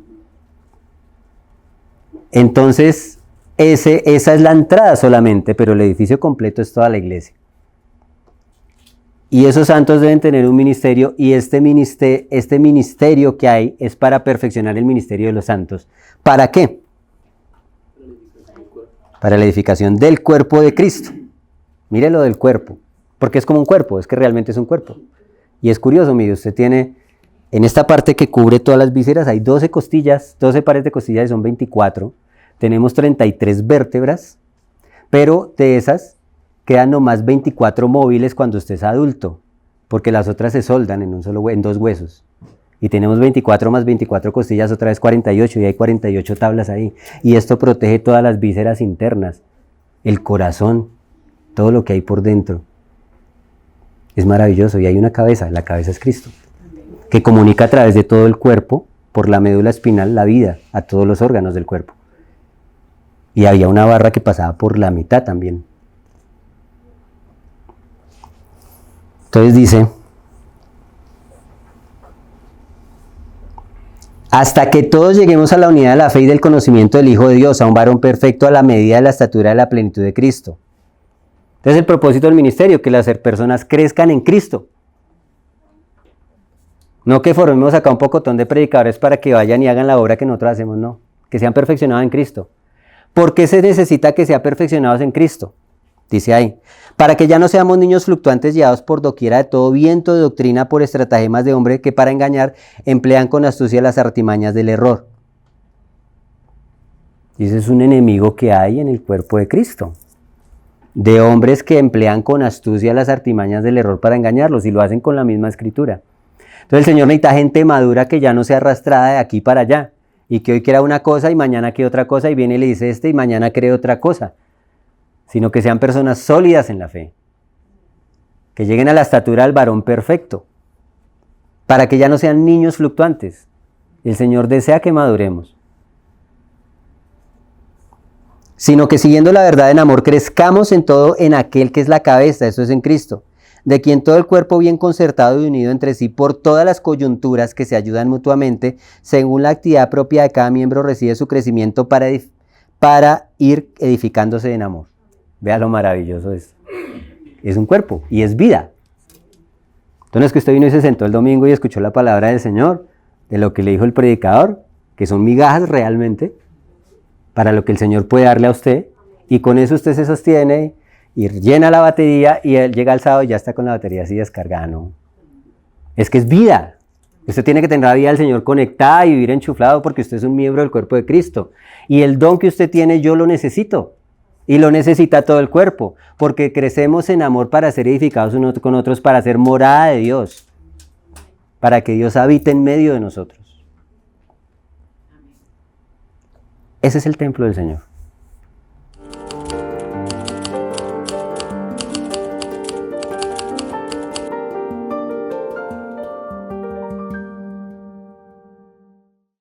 Entonces, esa es la entrada solamente, pero el edificio completo es toda la iglesia. Y esos santos deben tener un ministerio, y este ministerio que hay es para perfeccionar el ministerio de los santos. ¿Para qué? Para la edificación del cuerpo de Cristo. Mire lo del cuerpo, porque es como un cuerpo, es que realmente es un cuerpo. Y es curioso, mire, usted tiene, en esta parte que cubre todas las vísceras, hay 12 costillas, 12 pares de costillas y son 24. Tenemos 33 vértebras, pero de esas quedan nomás 24 móviles cuando usted es adulto, porque las otras se soldan en dos huesos. Y tenemos 24 más 24 costillas, otra vez 48, y hay 48 tablas ahí. Y esto protege todas las vísceras internas, el corazón, todo lo que hay por dentro. Es maravilloso, y hay una cabeza, la cabeza es Cristo, que comunica a través de todo el cuerpo, por la médula espinal, la vida a todos los órganos del cuerpo. Y había una barra que pasaba por la mitad también. Entonces dice, hasta que todos lleguemos a la unidad de la fe y del conocimiento del Hijo de Dios, a un varón perfecto a la medida de la estatura de la plenitud de Cristo. Entonces el propósito del ministerio, que las personas crezcan en Cristo. No que formemos acá un pocotón de predicadores para que vayan y hagan la obra que nosotros hacemos, no. Que sean perfeccionados en Cristo. ¿Por qué se necesita que sean perfeccionados en Cristo? Dice ahí, para que ya no seamos niños fluctuantes llevados por doquiera de todo viento de doctrina por estratagemas de hombre que para engañar emplean con astucia las artimañas del error. Y ese es un enemigo que hay en el cuerpo de Cristo. De hombres que emplean con astucia las artimañas del error para engañarlos, y lo hacen con la misma escritura. Entonces el Señor necesita gente madura que ya no sea arrastrada de aquí para allá, y que hoy quiera una cosa y mañana quiere otra cosa, y viene y le dice y mañana cree otra cosa, sino que sean personas sólidas en la fe, que lleguen a la estatura del varón perfecto, para que ya no sean niños fluctuantes. El Señor desea que maduremos, sino que siguiendo la verdad en amor crezcamos en todo en aquel que es la cabeza, eso es en Cristo, de quien todo el cuerpo bien concertado y unido entre sí por todas las coyunturas que se ayudan mutuamente, según la actividad propia de cada miembro recibe su crecimiento para ir edificándose en amor. Vea lo maravilloso es. Es un cuerpo y es vida. Entonces no es que usted vino y se sentó el domingo y escuchó la palabra del Señor, de lo que le dijo el predicador, que son migajas realmente, para lo que el Señor puede darle a usted, y con eso usted se sostiene y llena la batería, y él llega el sábado y ya está con la batería así descargada, ¿no? Es que es vida. Usted tiene que tener la vida del Señor conectada y vivir enchuflado, porque usted es un miembro del cuerpo de Cristo. Y el don que usted tiene yo lo necesito. Y lo necesita todo el cuerpo, porque crecemos en amor para ser edificados unos con otros, para ser morada de Dios, para que Dios habite en medio de nosotros. Ese es el templo del Señor.